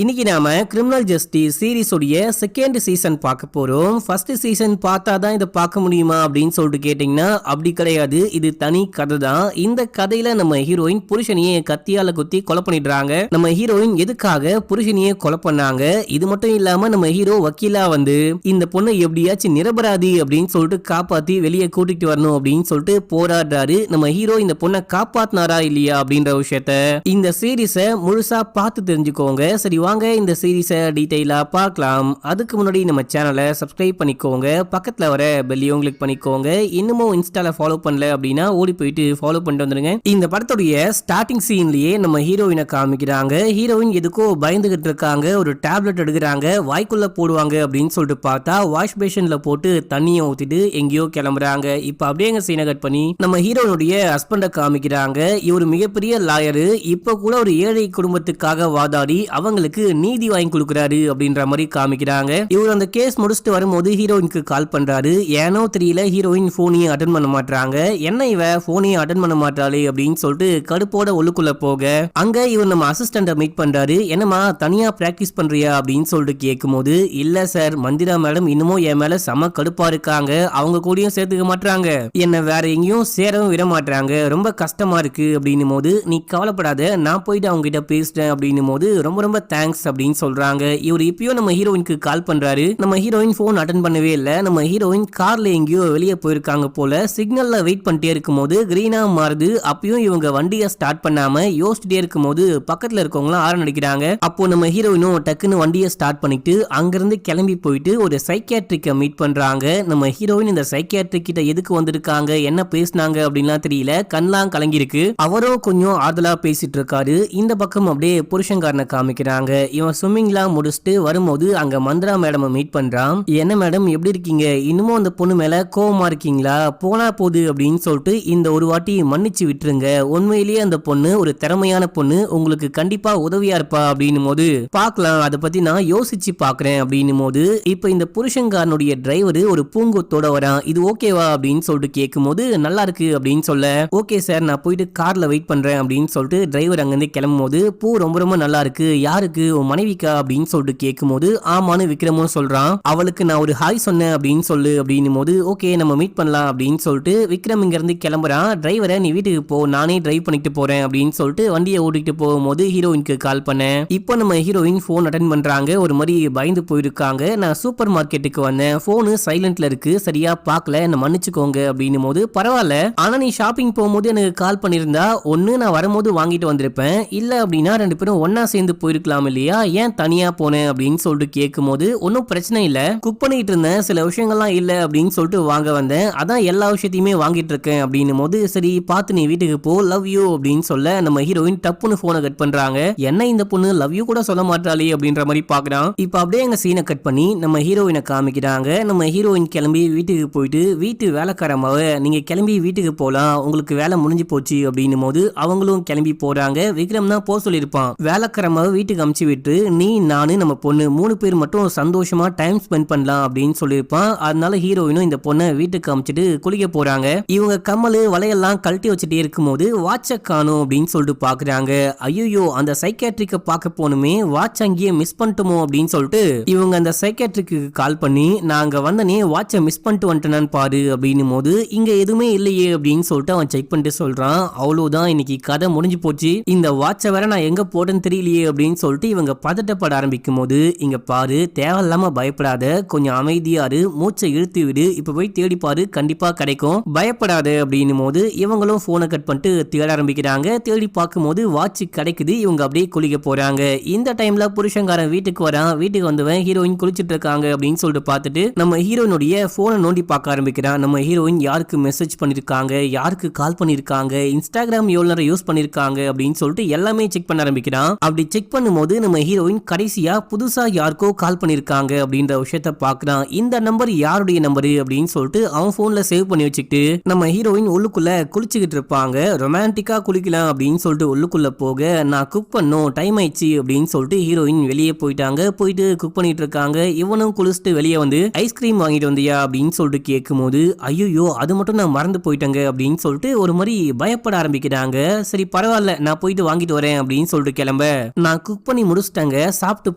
இன்னைக்கு நாம criminal justice series உடைய செகண்ட் சீசன் பார்க்க போறோம். ஃபர்ஸ்ட் சீசன் பார்த்தாதான் இதை பார்க்க முடியுமா அப்படின்னு சொல்லிட்டு கேட்டீங்கன்னா அப்படி கிடையாது. இது தனி கதை தான். இந்த கதையில நம்ம ஹீரோயின் புருஷனையே கத்தியால குத்தி கொலை பண்ணிடுறாங்க. நம்ம ஹீரோயின் எதுக்காக புருஷனையே கொலை பண்ணாங்க, இது மட்டும் இல்லாம நம்ம ஹீரோ வக்கீலா வந்து இந்த பொண்ணை எப்படியாச்சும் நிரபராதி அப்படின்னு சொல்லிட்டு காப்பாத்தி வெளியே கூட்டிட்டு வரணும் அப்படின்னு சொல்லிட்டு போராடுறாரு. நம்ம ஹீரோ இந்த பொண்ணை காப்பாத்தினாரா இல்லையா அப்படின்ற விஷயத்த இந்த சீரிஸ முழுசா பார்த்து தெரிஞ்சுக்கோங்க. சரி வாங்க இந்த சீரிஸை டீடைலா பார்க்கலாம். அதுக்கு முன்னாடி நம்ம சேனலை சப்ஸ்கிரைப் பண்ணிக்கோங்க, பக்கத்துல வர பெல்லையும் கிளிக் பண்ணிக்கோங்க. இன்னமும் இன்ஸ்டால ஃபாலோ பண்ணல அப்படின்னா ஓடி போயிட்டு ஃபாலோ பண்ணிட்டு வந்துருங்க. இந்த படத்துடைய ஸ்டார்டிங் சீன்லயே நம்ம ஹீரோயினை காமிக்கிறாங்க. ஹீரோயின் எதுக்கோ பயந்துகிட்டு இருக்காங்க. ஒரு டேப்லெட் எடுக்கிறாங்க, வாய்க்குள்ள போடுவாங்க அப்படின்னு சொல்லிட்டு பார்த்தா வாஷ் பேஷன்ல போட்டு தண்ணியை ஊத்திட்டு எங்கேயோ கிளம்புறாங்க. இப்ப அப்படியே எங்க சீனை கட் பண்ணி நம்ம ஹீரோனுடைய ஹஸ்பண்ட காமிக்கிறாங்க. இவர் மிகப்பெரிய லாயரு, இப்ப கூட ஒரு ஏழை குடும்பத்துக்காக வாதாடி அவங்களுக்கு நீதி வாங்கி கொடுக்குறாரு அப்படின்ற மாதிரி காமிக்கிறாங்க. இவர் அந்த கேஸ் முடிச்சுட்டு வரும்போது ஹீரோயினுக்கு கால் பண்றாரு. ஏனோ தெரியல ஹீரோயின் போனையே அட்டன் பண்ண மாட்டாங்க. என்ன இவ போனையே அட்டன் பண்ண மாட்டாளே அப்படின்னு சொல்லிட்டு கடுப்போட உள்ளுக்குள்ள போக அங்க இவர் நம்ம அசிஸ்டண்ட மீட் பண்றாரு. என்னமா தனியா பிராக்டிஸ் பண்றியா அப்படின்னு சொல்லிட்டு கேட்கும் போது, இல்ல சார் மந்திரா மேடம் இன்னமும் என் மேல செம கடுப்பா இருக்காங்க, அவங்க கூடயும் சேர்த்துக்க மாட்டாங்க, என்ன வேற எங்கேயும் சேரவும் விட மாட்டாங்க, ரொம்ப கஷ்டமா இருக்கு அப்படின்னும் போது, நீ கவலைப்படாத நான் போயிட்டு அவங்க கிட்ட பேசுறேன் அப்படின்னும் போது, ரொம்ப ரொம்ப தேங்க்ஸ் அப்படின்னு சொல்றாங்க. இவர் இப்பயும் நம்ம ஹீரோயினுக்கு கால் பண்றாரு. நம்ம ஹீரோயின் போன் அட்டன் பண்ணவே இல்ல. நம்ம ஹீரோயின் கார்ல எங்கேயோ வெளியே போயிருக்காங்க போல. சிக்னல்ல வெயிட் பண்ணிட்டே இருக்கும்போது கிரீனா மாறுது. அப்பயும் இவங்க வண்டியை ஸ்டார்ட் பண்ணாம யோசிச்சுட்டே இருக்கும்போது பக்கத்துல இருக்கவங்களாம் ஆரன் அடிக்கிறாங்க. அப்போ நம்ம ஹீரோயினும் டக்குன்னு வண்டியை ஸ்டார்ட் பண்ணிட்டு அங்கிருந்து கிளம்பி போயிட்டு ஒரு சைக்கியாட்ரிக்க மீட் பண்றாங்க. நம்ம ஹீரோயின் இந்த சைக்கியாட்ரிக் கிட்ட எதுக்கு வந்திருக்காங்க, என்ன பேசினாங்க அப்படின்லாம் தெரியல, கண்லாம் கலங்கிருக்கு. அவரும் கொஞ்சம் ஆறுதலா பேசிட்டு இருக்காரு. இந்த பக்கம் அப்படியே புருஷன்காரனை காமிக்கிறாங்க. இவன் ஸ்விம்மிங்லாம் முடிச்சுட்டு வரும்போது அங்க மந்திரா மேடம் மீட் பண்றான். என்ன மேடம் எப்படி இருக்கீங்க, இன்னமும் அந்த பொண்ணு மேல கோவமா இருக்கீங்களா, போனா போது அப்படின்னு சொல்லிட்டு இந்த ஒரு வாட்டி மன்னிச்சு விட்டுருங்க, உண்மையிலேயே அந்த பொண்ணு ஒரு திறமையான பொண்ணு, உங்களுக்கு கண்டிப்பா உதவியா இருப்பா அப்படின்னும் போது, பாக்கலாம் அதை பத்தி நான் யோசிச்சு பாக்குறேன் அப்படின்னும் போது, இப்ப இந்த புருஷன்காரனுடைய டிரைவர் ஒரு பூங்கொத்தோட வரான். இது ஓகேவா அப்படின்னு சொல்லிட்டு கேட்கும் போது, நல்லா இருக்கு அப்படின்னு சொல்ல, ஓகே சார் நான் போயிட்டு கார்ல வெயிட் பண்றேன் அப்படின்னு சொல்லிட்டு டிரைவர் அங்கிருந்து கிளம்பும் போது, பூ ரொம்ப ரொம்ப நல்லா இருக்கு, யாருக்கு மனைவிக்கா அப்படின்னு சொல்லிட்டு கேட்கும்போது, ஆமான்னு விக்ரமும் சொல்றான். அவளுக்கு நான் ஒரு ஹாய் சொன்னேன் அப்படின்னு சொல்லு அப்படின்னும் போது, ஓகே நம்ம மீட் பண்ணலாம் அப்படின்னு சொல்லிட்டு விக்ரம் இங்க இருந்து கிளம்புறான். டிரைவரை நீ வீட்டுக்கு போ, நானே டிரைவ் பண்ணிட்டு போறேன் அப்படின்னு சொல்லிட்டு வண்டியை ஓட்டிட்டு போகும்போது ஹீரோயினுக்கு கால் பண்ணேன். இப்போ நம்ம ஹீரோயின் போன் அட்டன் பண்றாங்க. ஒரு மாதிரி பயந்து போயிருக்காங்க. நான் சூப்பர் மார்க்கெட்டுக்கு வந்தேன், போனு சைலண்ட்ல இருக்கு, சரியா பாக்கல, என்ன மன்னிச்சுக்கோங்க அப்படின்னும் போது, பரவாயில்ல ஆனா நீ ஷாப்பிங் போகும்போது எனக்கு கால் பண்ணிருந்தா ஒன்னு நான் வரும்போது வாங்கிட்டு வந்திருப்பேன், இல்ல அப்படின்னா ரெண்டு பேரும் ஒன்னா சேர்ந்து போயிருக்கலாம் இல்லையா, ஏன் தனியா போனேன் அப்படின்னு சொல்லிட்டு கேட்கும்போது, ஒன்னும் பிரச்சனை இல்ல, குக் பண்ணிட்டு இருந்தேன், சில விஷயங்கள்லாம் இல்ல அப்படின்னு சொல்லிட்டு வாங்க வந்தேன், அதான் எல்லா விஷயத்தையுமே வாங்கிட்டு இருக்கேன் அப்படின்னும் போது, சரி பார்த்து நீ வீட்டுக்கு போ, லவ் யூ அப்படின்னு சொல்ல நம்ம ஹீரோயின் டப்புன்னு போனை கட் பண்றாங்க. என்ன இந்த பொண்ணு லவ் யூ கூட சொல்ல மாட்டாளே அப்படின்ற மாதிரி பாக்குறான். இப்ப அப்படியே எங்க சீனை கட் பண்ணி நம்ம ஹீரோயினை காமிக்கிறாங்க. நம்ம ஹீரோயின் கிளம்பி வீட்டுக்கு போயிட்டு வீட்டு வேலைக்காரமாவ நீங்க கிளம்பி வீட்டுக்கு போலாம், உங்களுக்கு வேலை முடிஞ்சு போச்சு அப்படின்னும் போது அவங்களும் கிளம்பி போறாங்க. விக்ரம் தான் போ சொல்லியிருப்பான். வேலைக்காரமாவ வீட்டுக்கு அமுச்சு விட்டு நீ நானு நம்ம பொண்ணு 3 பேர் மட்டும் சந்தோஷமா டைம் ஸ்பெண்ட் பண்ணலாம் அப்படின்னு சொல்லியிருப்பான். அதனால ஹீரோயினும் இந்த பொண்ணை வீட்டுக்கு அமுச்சிட்டு குளிக்க போறாங்க. இவங்க கம்மலு வலையெல்லாம் கழட்டி வச்சுட்டே இருக்கும்போது வாட்ச காணும் அப்படின்னு சொல்லிட்டு பாக்குறாங்க. ஐயோ அந்த சைக்கியாட்ரிக்க பார்க்க போனுமே, வாட்ச் அங்கேயே மிஸ் பண்ணிட்டோமோ அப்படின்னு சொல்லிட்டு இவங்க அந்த சைக்கியாட்ரிக்கு கால் பண்ணி, நாங்க வந்தனே வாட்சை மிஸ் பண்ணிட்டு வந்துட்டேன்னு பாரு அப்படின்னும் போது, இங்க எதுவுமே இல்லையே அப்படின்னு சொல்லிட்டு அவன் செக் பண்ணிட்டு சொல்றான். அவ்வளவுதான் இன்னைக்கு கதை முடிஞ்சு போச்சு, இந்த வாட்சை வேற நான் எங்க போட்டேன்னு தெரியலையே அப்படின்னு சொல்லிட்டு இவங்க பதட்டப்பட ஆரம்பிக்கும் போது, இங்க பாரு தேவையில்லாம பயப்படாத, கொஞ்சம் அமைதியாரு, மூச்சை இழுத்து விடு, இப்ப போய் தேடி பாரு கண்டிப்பா கிடைக்கும், பயப்படாத அப்படின்னும் போது இவங்களும் போனை கட் பண்ணிட்டு தேட ஆரம்பிக்கிறாங்க. தேடி பார்க்கும் போது வாட்ச் கிடைக்குது. இவங்க அப்படியே குளிக்க போறாங்க. இந்த டைம்ல புருஷன்காரன் வீட்டுக்கு வரான். வீட்டுக்கு வந்தவன் ஹீரோயின் குளிச்சிட்டு இருக்காங்க அப்படின்னு சொல்லிட்டு பார்த்துட்டு நம்ம ஹீரோயினுடைய போனை நோண்டி பார்க்க ஆரம்பிக்கிறான். நம்ம ஹீரோயின் யாருக்கு மெசேஜ் பண்ணிருக்காங்க, யாருக்கு கால் பண்ணிருக்காங்க, இன்ஸ்டாகிராம் எவ்வளவு நேரம் யூஸ் பண்ணிருக்காங்க அப்படின்னு சொல்லிட்டு எல்லாமே செக் பண்ண ஆரம்பிக்கிறான். அப்படி செக் பண்ணும்போது நம்ம ஹீரோயின் கடைசியா புதுசா யாருக்கோ கால் பண்ணிருக்காங்க அப்படின்ற விஷயத்த பாக்குறான். இந்த நம்பர் யாருடைய நம்பரு அப்படின்னு சொல்லிட்டு அவன் போன்ல சேவ் பண்ணி வச்சுக்கிட்டு நம்ம ஹீரோயின் உள்ளுக்குள்ள குளிச்சுக்கிட்டு இருப்பாங்க. ரொமான்டிக்கா குளிக்கலாம் அப்படின்னு சொல்லிட்டு உள்ளுக்குள்ள போக, நான் குக் பண்ணும் டைம் ஆயிடுச்சு அப்படின்னு சொல்லிட்டு ஹீரோயின் வெளியே போயிட்டாங்க. போயிட்டு குக் பண்ணிட்டு இருக்காங்க. இவனும் குளிச்சுட்டு வெளியே வந்து ஐஸ்கிரீம் வாங்கிட்டு வந்தியா அப்படின்னு சொல்லிட்டு கேட்கும் போது, ஐயோ அது மட்டும் நான் மறந்து போயிட்டேங்க அப்படின்னு சொல்லிட்டு ஒரு மாதிரி பயப்பட ஆரம்பிக்கிறாங்க. சரி பரவாயில்ல நான் போயிட்டு வாங்கிட்டு வரேன் அப்படின்னு சொல்லிட்டு கிளம்ப, நான் குக் பண்ணி முடிச்சிட்டாங்க, சாப்பிட்டு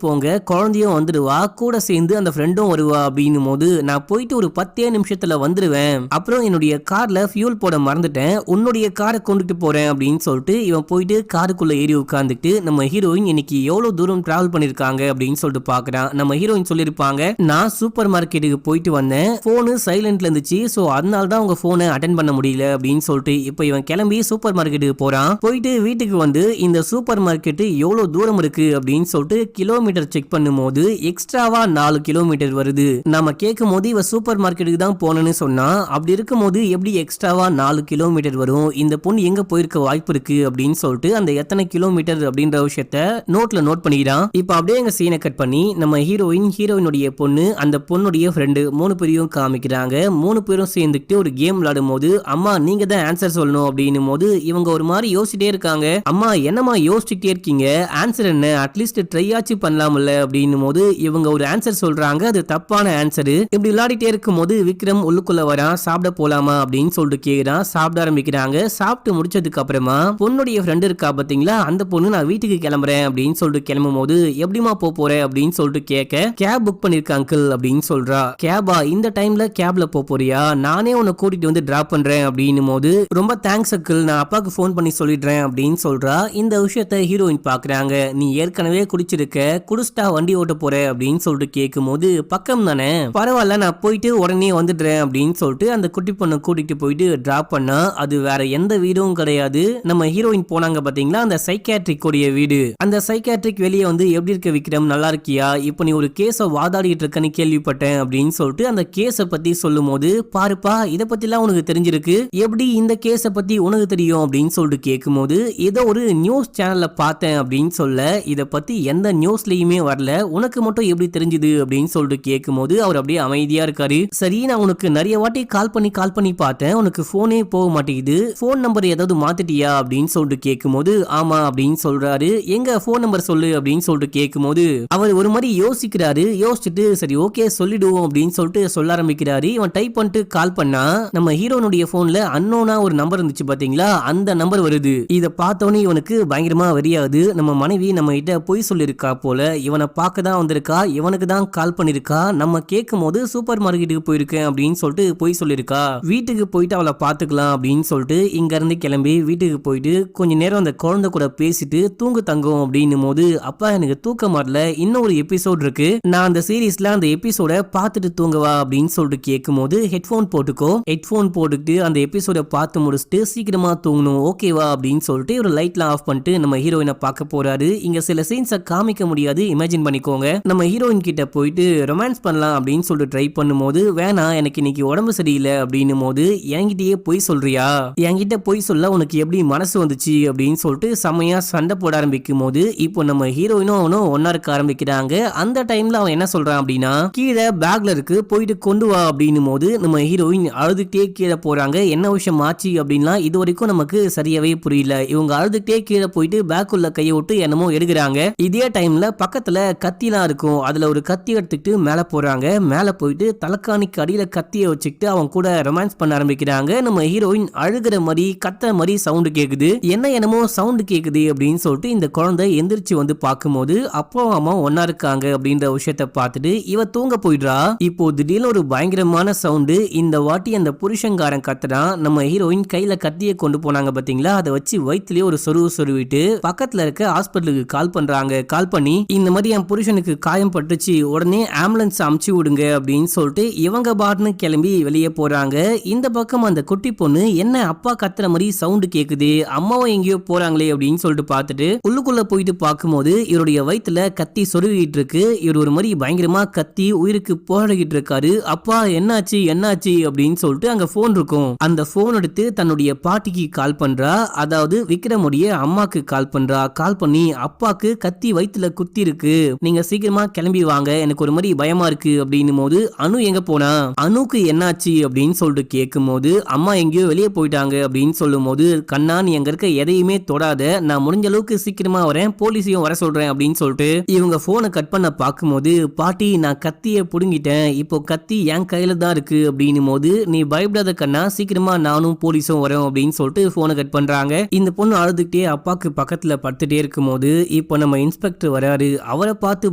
போங்க, குழந்தையும் வந்துடுவா, கூட சேர்ந்து அந்த ஃப்ரெண்டும் வருவா அப்படின்னும் போது நான் போயிட்டு ஒரு 10 நிமிஷத்துல வந்துருவேன், அப்புறம் என்னுடைய கார்ல ஃபியூல் போட மறந்துட்டேன், உன்னுடைய காரை கொண்டுட்டு போறேன் அப்படின்னு சொல்லிட்டு இவன் போயிட்டு காருக்குள்ள ஏறி உட்காந்துட்டு நம்ம ஹீரோயின் இன்னைக்கு எவ்வளவு தூரம் டிராவல் பண்ணிருக்காங்க அப்படின்னு சொல்லிட்டு பாக்குறான். நம்ம ஹீரோயின் சொல்லிருப்பாங்க, நான் சூப்பர் மார்க்கெட்டுக்கு போயிட்டு வந்தேன், போனு சைலண்ட்ல இருந்துச்சு, சோ அதனால தான் உங்க போனை அட்டென்ட் பண்ண முடியல அப்படின்னு சொல்லிட்டு இப்போ இவன் கிளம்பி சூப்பர் மார்க்கெட்டுக்கு போறான். போயிட்டு வீட்டுக்கு வந்து இந்த சூப்பர் மார்க்கெட் எவ்வளவு தூரம் இருக்கு அப்படின்னு சொல்லிட்டு கிலோமீட்டர் செக் பண்ணும்போது எக்ஸ்ட்ராவா 4 கிலோமீட்டர் வருது. நம்ம கேட்கும் போது இவ சூப்பர் மார்க்கெட்டுக்கு தான் போனேன்னு சொன்னா, அப்படி இருக்கும் போது எப்படி எக்ஸ்ட்ராவா 4 கிலோமீட்டர் வரும், இந்த பொண்ணு எங்க போயிருக்க வாய்ப்பு இருக்கு அப்படின்னு சொல்லிட்டு அந்த எத்தனை கிலோமீட்டர் அப்படின்ற விஷயத்த நோட்ல நோட் பண்ணிக்கிறான். இப்ப அப்படியே எங்க சீனை கட் பண்ணி நம்ம ஹீரோயினுடைய பொண்ணு, அந்த பொண்ணுடைய ஃப்ரெண்டு 3 பேரையும் காமிக்கிறாங்க. 3 பேரும் சேர்ந்துட்டு ஒரு கேம் விளையாடும் போது, அம்மா நீங்க தான் ஆன்சர் சொல்லணும் அப்படின்னும் போது இவங்க ஒரு மாதிரி யோசிச்சுட்டே இருக்காங்க. அம்மா என்னம்மா யோசிச்சுட்டே இருக்கீங்க, ஆன்சர் என்ன, அட்லீஸ்ட் ட்ரை ஆச்சு பண்ணலாம்ல அப்படின்னும் போது இவங்க ஒரு ஆன்சர் சொல்றாங்க, அது தப்பான ஆன்சர். இப்படி விளையாடிட்டே இருக்கும் போது விக்ரம் உள்ளுக்குள்ள வரான், சாப்பிட போலாமா அப்படின்னு சொல்லிட்டு கேக்குறான். சாப்பிட ஆரம்பிக்கிறாங்க. சாப்பிட்டு முடிச்சதுக்கு அப்புறமா பொண்ணுடைய ஃப்ரெண்ட் இருக்கா பாத்தீங்களா, அந்த பொண்ணு நான் வீட்டுக்கு கிளம்புறேன் அப்படின்னு சொல்லிட்டு கிளம்பும் போது எப்படிமா போற அப்படின்னு சொல்லிட்டு கேட்க, கேப் புக் பண்ணிருக்க அங்கிள் அப்படின்னு சொல்றா. கேபா, இந்த டைம்ல கேப்ல போறியா, நானே உன்னை கூட்டிட்டு வந்து டிராப் பண்றேன் அப்படின்னும் போது ரொம்ப தேங்க்ஸ் அங்கிள், நான் அப்பாவுக்கு போன் பண்ணி சொல்லிடுறேன் அப்படின்னு சொல்றா. இந்த விஷயத்த ஹீரோயின் பாக்குறாங்க. நீ ஏற்கனவே குடிச்சிருக்க, குடிச்சிட்டா வண்டி ஓட்ட போற அப்படின்னு சொல்லிட்டு கேட்கும் போது, பக்கம் தானே, பரவாயில்ல நான் போயிட்டு உடனே வந்துடுறேன் அப்படின்னு சொல்லிட்டு அந்த குட்டி பொண்ணை கூட்டிட்டு போயிட்டு டிராப் பண்ணா. அது வேற எந்த வீடும் கிடையாது, நம்ம ஹீரோயின் போனாங்க பாத்தீங்களா அந்த சைக்காட்ரிக் உடைய வீடு. அந்த சைக்காட்ரிக் வெளியே வந்து, எப்படி இருக்க விக்ரம், நல்லா இருக்கியா, இப்போ நீ ஒரு கேஸ வாதாடிட்டு இருக்கன்னு கேள்விப்பட்டேன் அப்படின்னு சொல்லிட்டு அந்த கேஸ பத்தி சொல்லும் போது, பாருப்பா இத பத்திலாம் உனக்கு தெரிஞ்சிருக்கு, எப்படி இந்த கேஸ பத்தி உனக்கு தெரியும் அப்படின்னு சொல்லிட்டு கேட்கும் போது, ஏதோ ஒரு நியூஸ் சேனல்ல பார்த்தேன் அப்படின்னு சொல்ல, இத பத்தி எந்த நியூஸ்லயுமே வரல, உனக்கு மட்டும் எப்படி தெரிஞ்சது அப்படின்னு சொல்லிட்டு கேட்கும் போது அவர் அப்படியே அமைதியா இருக்காரு. சரி நான் உனக்கு நிறைய வாட்டி கால் பண்ணி பார்த்தேன், உனக்கு போனே போக மாட்டேங்குது, போன் நம்பர் ஏதாவது மாத்திட்டியா அப்படின்னு சொல்லிட்டு கேட்கும் போது, ஆமா அப்படின்னு சொல்றாரு. எங்க போன் நம்பர் சொல்லு அப்படின்னு சொல்லிட்டு கேட்கும் போது அவர் ஒரு மாதிரி யோசிக்கிறாரு. யோசிச்சுட்டு சரி ஓகே சொல்லிடுவோம் அப்படின்னு சொல்லிட்டு சொல்ல ஆரம்பிக்கிறாரு. இவன் டைப் பண்ணிட்டு கால் பண்ணா நம்ம ஹீரோனுடைய போன்ல அன்னோனா ஒரு நம்பர் இருந்துச்சு பாத்தீங்களா, அந்த நம்பர் வருது. இத பார்த்தோன்னே இவனுக்கு பயங்கரமா வெறியாகுது. நம்ம மனைவி நம்ம கிட்ட பொய் சொல்லிருக்கா போல, இவனை பார்க்க தான் வந்திருக்கா, இவனுக்கு தான் கால் பண்ணிருக்கா, நம்ம கேட்கும் போது சூப்பர் மார்க்கெட்டுக்கு போயிருக்கேன் அப்படின்னு சொல்லிட்டு பொய் சொல்லிருக்கா, வீட்டுக்கு போயிட்டு அவளை பாத்துக்கலாம் அப்படின்னு சொல்லிட்டு இங்க இருந்து கிளம்பி வீட்டுக்கு போயிட்டு கொஞ்ச நேரம் அந்த குழந்தை கூட பேசிட்டு தூங்கு தங்கும் அப்படின்னும் போது, அப்பா எனக்கு தூக்கம் வரல, இன்னும் ஒரு எபிசோட் இருக்கு, நான் அந்த சீரீஸ்ல அந்த எபிசோட பார்த்துட்டு தூங்கவா அப்படின்னு சொல்லிட்டு கேட்கும் போது, ஹெட்போன் போட்டுக்கோ, ஹெட்போன் போட்டுக்கிட்டு அந்த எபிசோட பார்த்து முடிச்சுட்டு சீக்கிரமா தூங்கணும் ஓகேவா அப்படின்னு சொல்லிட்டு ஒரு லைட்லாம் ஆஃப் பண்ணிட்டு நம்ம ஹீரோயினை பார்க்க போறாரு. இங்க சில சீன்ஸை காமிக்க முடியாது, இமேஜின் பண்ணிக்கோங்க. நம்ம ஹீரோயின் கிட்ட போயிட்டு ரொமான்ஸ் பண்ணலாம் அப்படின்னு சொல்லிட்டு ட்ரை பண்ணும்போது, வேணாம் எனக்கு இன்னைக்கு உடம்பு சரியில்லை அப்படின்னும் போது, என்கிட்டயே பொய் சொல்றியா, என்கிட்ட பொய் சொல்ல உனக்கு எப்படி மனசு வந்துச்சு அப்படின்னு சொல்லிட்டு செம்மையா சண்டை போட ஆரம்பிக்கும் போது, இப்போ நம்ம ஹீரோயினும் அவனும் ஒன்னா இருக்க ஆரம்பிக்கிறாங்க. அந்த டைம்ல அவன் என்ன சொல்றான் அப்படின்னா, கீழே பேக்ல இருக்கு போயிட்டு கொண்டு வா அப்படின்னும் போது நம்ம ஹீரோயின் அழுதுகிட்டே கீழே போறாங்க. என்ன விஷயம் ஆச்சு அப்படின்னா இது வரைக்கும் நமக்கு சரியாவே புரியல. இவங்க அழுதுகிட்டே கீழே போயிட்டு பேக்குள்ள கையை விட்டு என்னமோ எடுக்கிறாங்க. இதே டைம்ல பக்கத்துல கத்திலாம் இருக்கும், அதுல ஒரு கத்தி எடுத்துக்கிட்டு மேல போறாங்க. மேல போயிட்டு தலக்காணிக்கு அடியில கத்தியை வச்சுக்கிட்டு அவன் கூட ரொமான்ஸ் பண்ண ஆரம்பிக்கிறாங்க. நம்ம ஹீரோயின் அழுகிற மாதிரி கத்துற மாதிரி சவுண்ட் கேக்குது, என்னமோ சவுண்ட் கேக்குது அப்படின்னு சொல்லிட்டு இந்த குழந்தை எந்திரிச்சு வந்து பார்க்கும்போது அப்போ அம்மா ஒன்னா இருக்காங்க அப்படின்ற விஷயத்த பார்த்துட்டு இவ தூங்க போயிடுறா. இப்போ திடீர்னு ஒரு பயங்கரமான சவுண்டு, இந்த வாட்டி அந்த புருஷங்காரன் கத்துறான். நம்ம ஹீரோயின் கையில கத்தியை கொண்டு போனாங்க பாத்தீங்களா, அதை வச்சு வயிற்றுலயே ஒரு சொருவிட்டு பக்கத்துல இருக்க ஹாஸ்பிட்டலுக்கு கால் பண்றாங்க. கால் பண்ணி இந்த மாதிரி என் புருஷனுக்கு காயம் பட்டுச்சு, உடனே ஆம்புலன்ஸ் அமுச்சு விடுங்க அப்படின்னு சொல்லிட்டு இவங்க பாட்னு கிளம்பி வெளியே போறாங்க. இந்த பக்கம் அந்த குட்டி பொண்ணு என்ன அப்பா கத்துற மாதிரி சவுண்டு கேக்குது, அம்மாவும் எங்கேயோ போறாங்களே அப்படின்னு சொல்லிட்டு பார்த்துட்டு உள்ளுக்குள்ள போயிட்டு பார்க்கும்போது இவருடைய வயிற்றுல கத்தி சொருகிட்டு இருக்கு. இவர் ஒரு மாதிரி பயங்கரமா கத்தி உயிருக்கு போராடிக்கிட்டு இருக்காரு. அப்பா என்னாச்சு அப்படின்னு சொல்லிட்டு அங்க போன் இருக்கும். அந்த போன் எடுத்து தன்னுடைய பாட்டிக்கு கால் பண்றா, அதாவது விக்ரமுடைய அம்மாக்கு கால் பண்றா. கால் பண்ணி அப்பாக்கு கத்தி வயிற்றுல குத்தி இருக்கு, நீங்க சீக்கிரமா கிளம்பி வாங்க, எனக்கு ஒரு மாதிரி பயமா இருக்கு அப்படின்னும் போது, அனு எங்க போனா, அனுக்கு என்னாச்சு அப்படின்னு சொல்லிட்டு கேட்கும் போது, அம்மா எங்கேயோ வெளியே போயிட்டாங்க அப்படின்னு சொல்லும் போது, கண்ணா நீ எங்க இருக்க எதையுமே தொடாத, நான் முடிஞ்ச அளவுக்கு சீக்கிரமா வரேன், போலீஸையும் வர சொல்றேன் அப்படின்னு சொல்லிட்டு இவங்க போனை கட் பண்ண பார்க்கும்போது, பாட்டி நான் கத்தியை புடுங்கிட்டேன், இப்போ கத்தி என் கையில தான் இருக்கு அப்படின்னும் போது, நீ பயப்படாத கண்ணா, சீக்கிரமா நானும் போலீஸும் வரோம் அப்படின்னு சொல்லிட்டு போனை கட் பண்றாங்க. இந்த பொண்ணு அழுதுகிட்டே அப்பாக்கு பக்கத்துல படுத்துட்டே இருக்கும் போது, இப்போ இப்ப நம்ம இன்ஸ்பெக்டர் வராரு. அவரை பார்த்து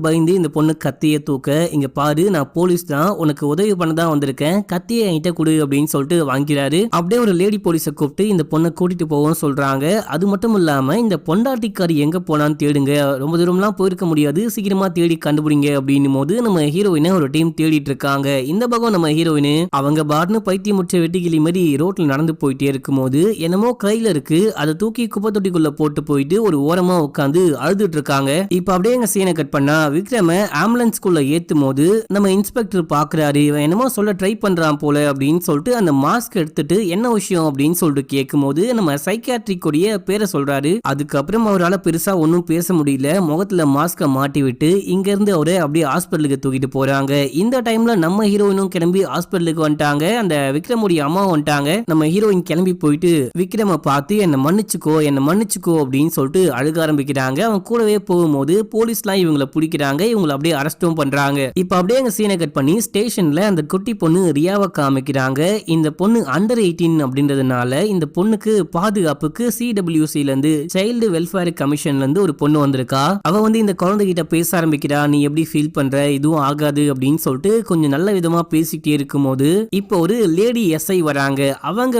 பயந்து இந்த பொண்ணு கத்திய தூக்க, இங்க பாரு நான் போலீஸ் தான், உனக்கு உதவி பண்ண தான் வந்திருக்கேன், கத்தியை என்கிட்ட கொடு அப்படின்னு சொல்லிட்டு வாங்கிறாரு. அப்படியே ஒரு லேடி போலீஸை கூப்பிட்டு இந்த பொண்ணை கூட்டிட்டு போவோம் சொல்றாங்க. அது மட்டும் இல்லாம இந்த பொண்டாட்டிக்காரி எங்க போனான்னு தேடுங்க, ரொம்ப தூரம்லாம் போயிருக்க முடியாது, சீக்கிரமா தேடி கண்டுபிடிங்க அப்படின்னும் போது நம்ம ஹீரோயினை ஒரு டீம் தேடிட்டு இருக்காங்க. இந்த பக்கம் நம்ம ஹீரோயின் அவங்க பாட்னு பைத்தியம் முற்ற வெட்டிக்கிளி மாதிரி ரோட்ல நடந்து போயிட்டே இருக்கும்போது என்னமோ கையில இருக்கு, அதை தூக்கி குப்பை தொட்டிக்குள்ள போட்டு போயிட்டு ஒரு ஓரமா உட்காந்து அழுதுட்டு இருக்காங்க. இப்ப அப்படியே எங்க சீனை கட் பண்ணா விக்ரம ஆம்புலன்ஸ்குள்ள ஏத்தும் போது நம்ம இன்ஸ்பெக்டர் பாக்குறாரு. இவன் என்னமோ சொல்ல ட்ரை பண்றான் போல அப்படின்னு சொல்லிட்டு அந்த மாஸ்க் எடுத்துட்டு என்ன விஷயம் அப்படின்னு சொல்லிட்டு கேட்கும் போது நம்ம சைக்கியாட்ரிக் உடைய பேரை சொல்றாரு. அதுக்கப்புறம் அவரால் பெருசா ஒன்னும் பேச முடியல. முகத்துல மாஸ்க மாட்டி விட்டு இங்க இருந்து அவரை அப்படியே ஹாஸ்பிட்டலுக்கு தூக்கிட்டு போறாங்க. இந்த டைம்ல நம்ம ஹீரோயினும் கிளம்பி ஹாஸ்பிட்டலுக்கு வந்துட்டாங்க. அந்த விக்ரமுடைய அம்மா வந்துட்டாங்க. நம்ம ஹீரோயின் கிளம்பி போயிட்டு விக்ரம பார்த்து என்ன மன்னிச்சுக்கோ அப்படின்னு சொல்லிட்டு அழுக ஆரம்பிக்கிறாங்க. அவன் கூடவே போகும்போது போலீஸ்லாம் இவங்களை பிடிக்கிறாங்க. இவங்களை அப்படியே அரெஸ்டும் பண்றாங்க. இப்ப அப்படியே எங்க சீனை கட் பண்ணி ஸ்டேஷன்ல அந்த குட்டி பொண்ணு ரியாவை காமிக்கிறாங்க. இந்த பொண்ணு அண்டர் 18 அப்படின்றதுனால இந்த பொண்ணுக்கு பாதுகாப்புக்கு CWCல இருந்து சைல்டு வெல்ஃபேர் கமிஷன்ல இருந்து ஒரு பொண்ணு வந்திருக்கா. அவ இந்த குழந்தைகிட்ட பேச ஆரம்பிக்கிறா. நீ எப்படி ஃபீல் பண்ற, இதுவும் ஆகாது அப்படின்னு சொல்லிட்டு கொஞ்சம் நல்ல விதமா பேசிக்கிட்டே இருக்கும்போது இப்போ ஒரு லேடி எஸ்ஐ வராங்க. அவங்க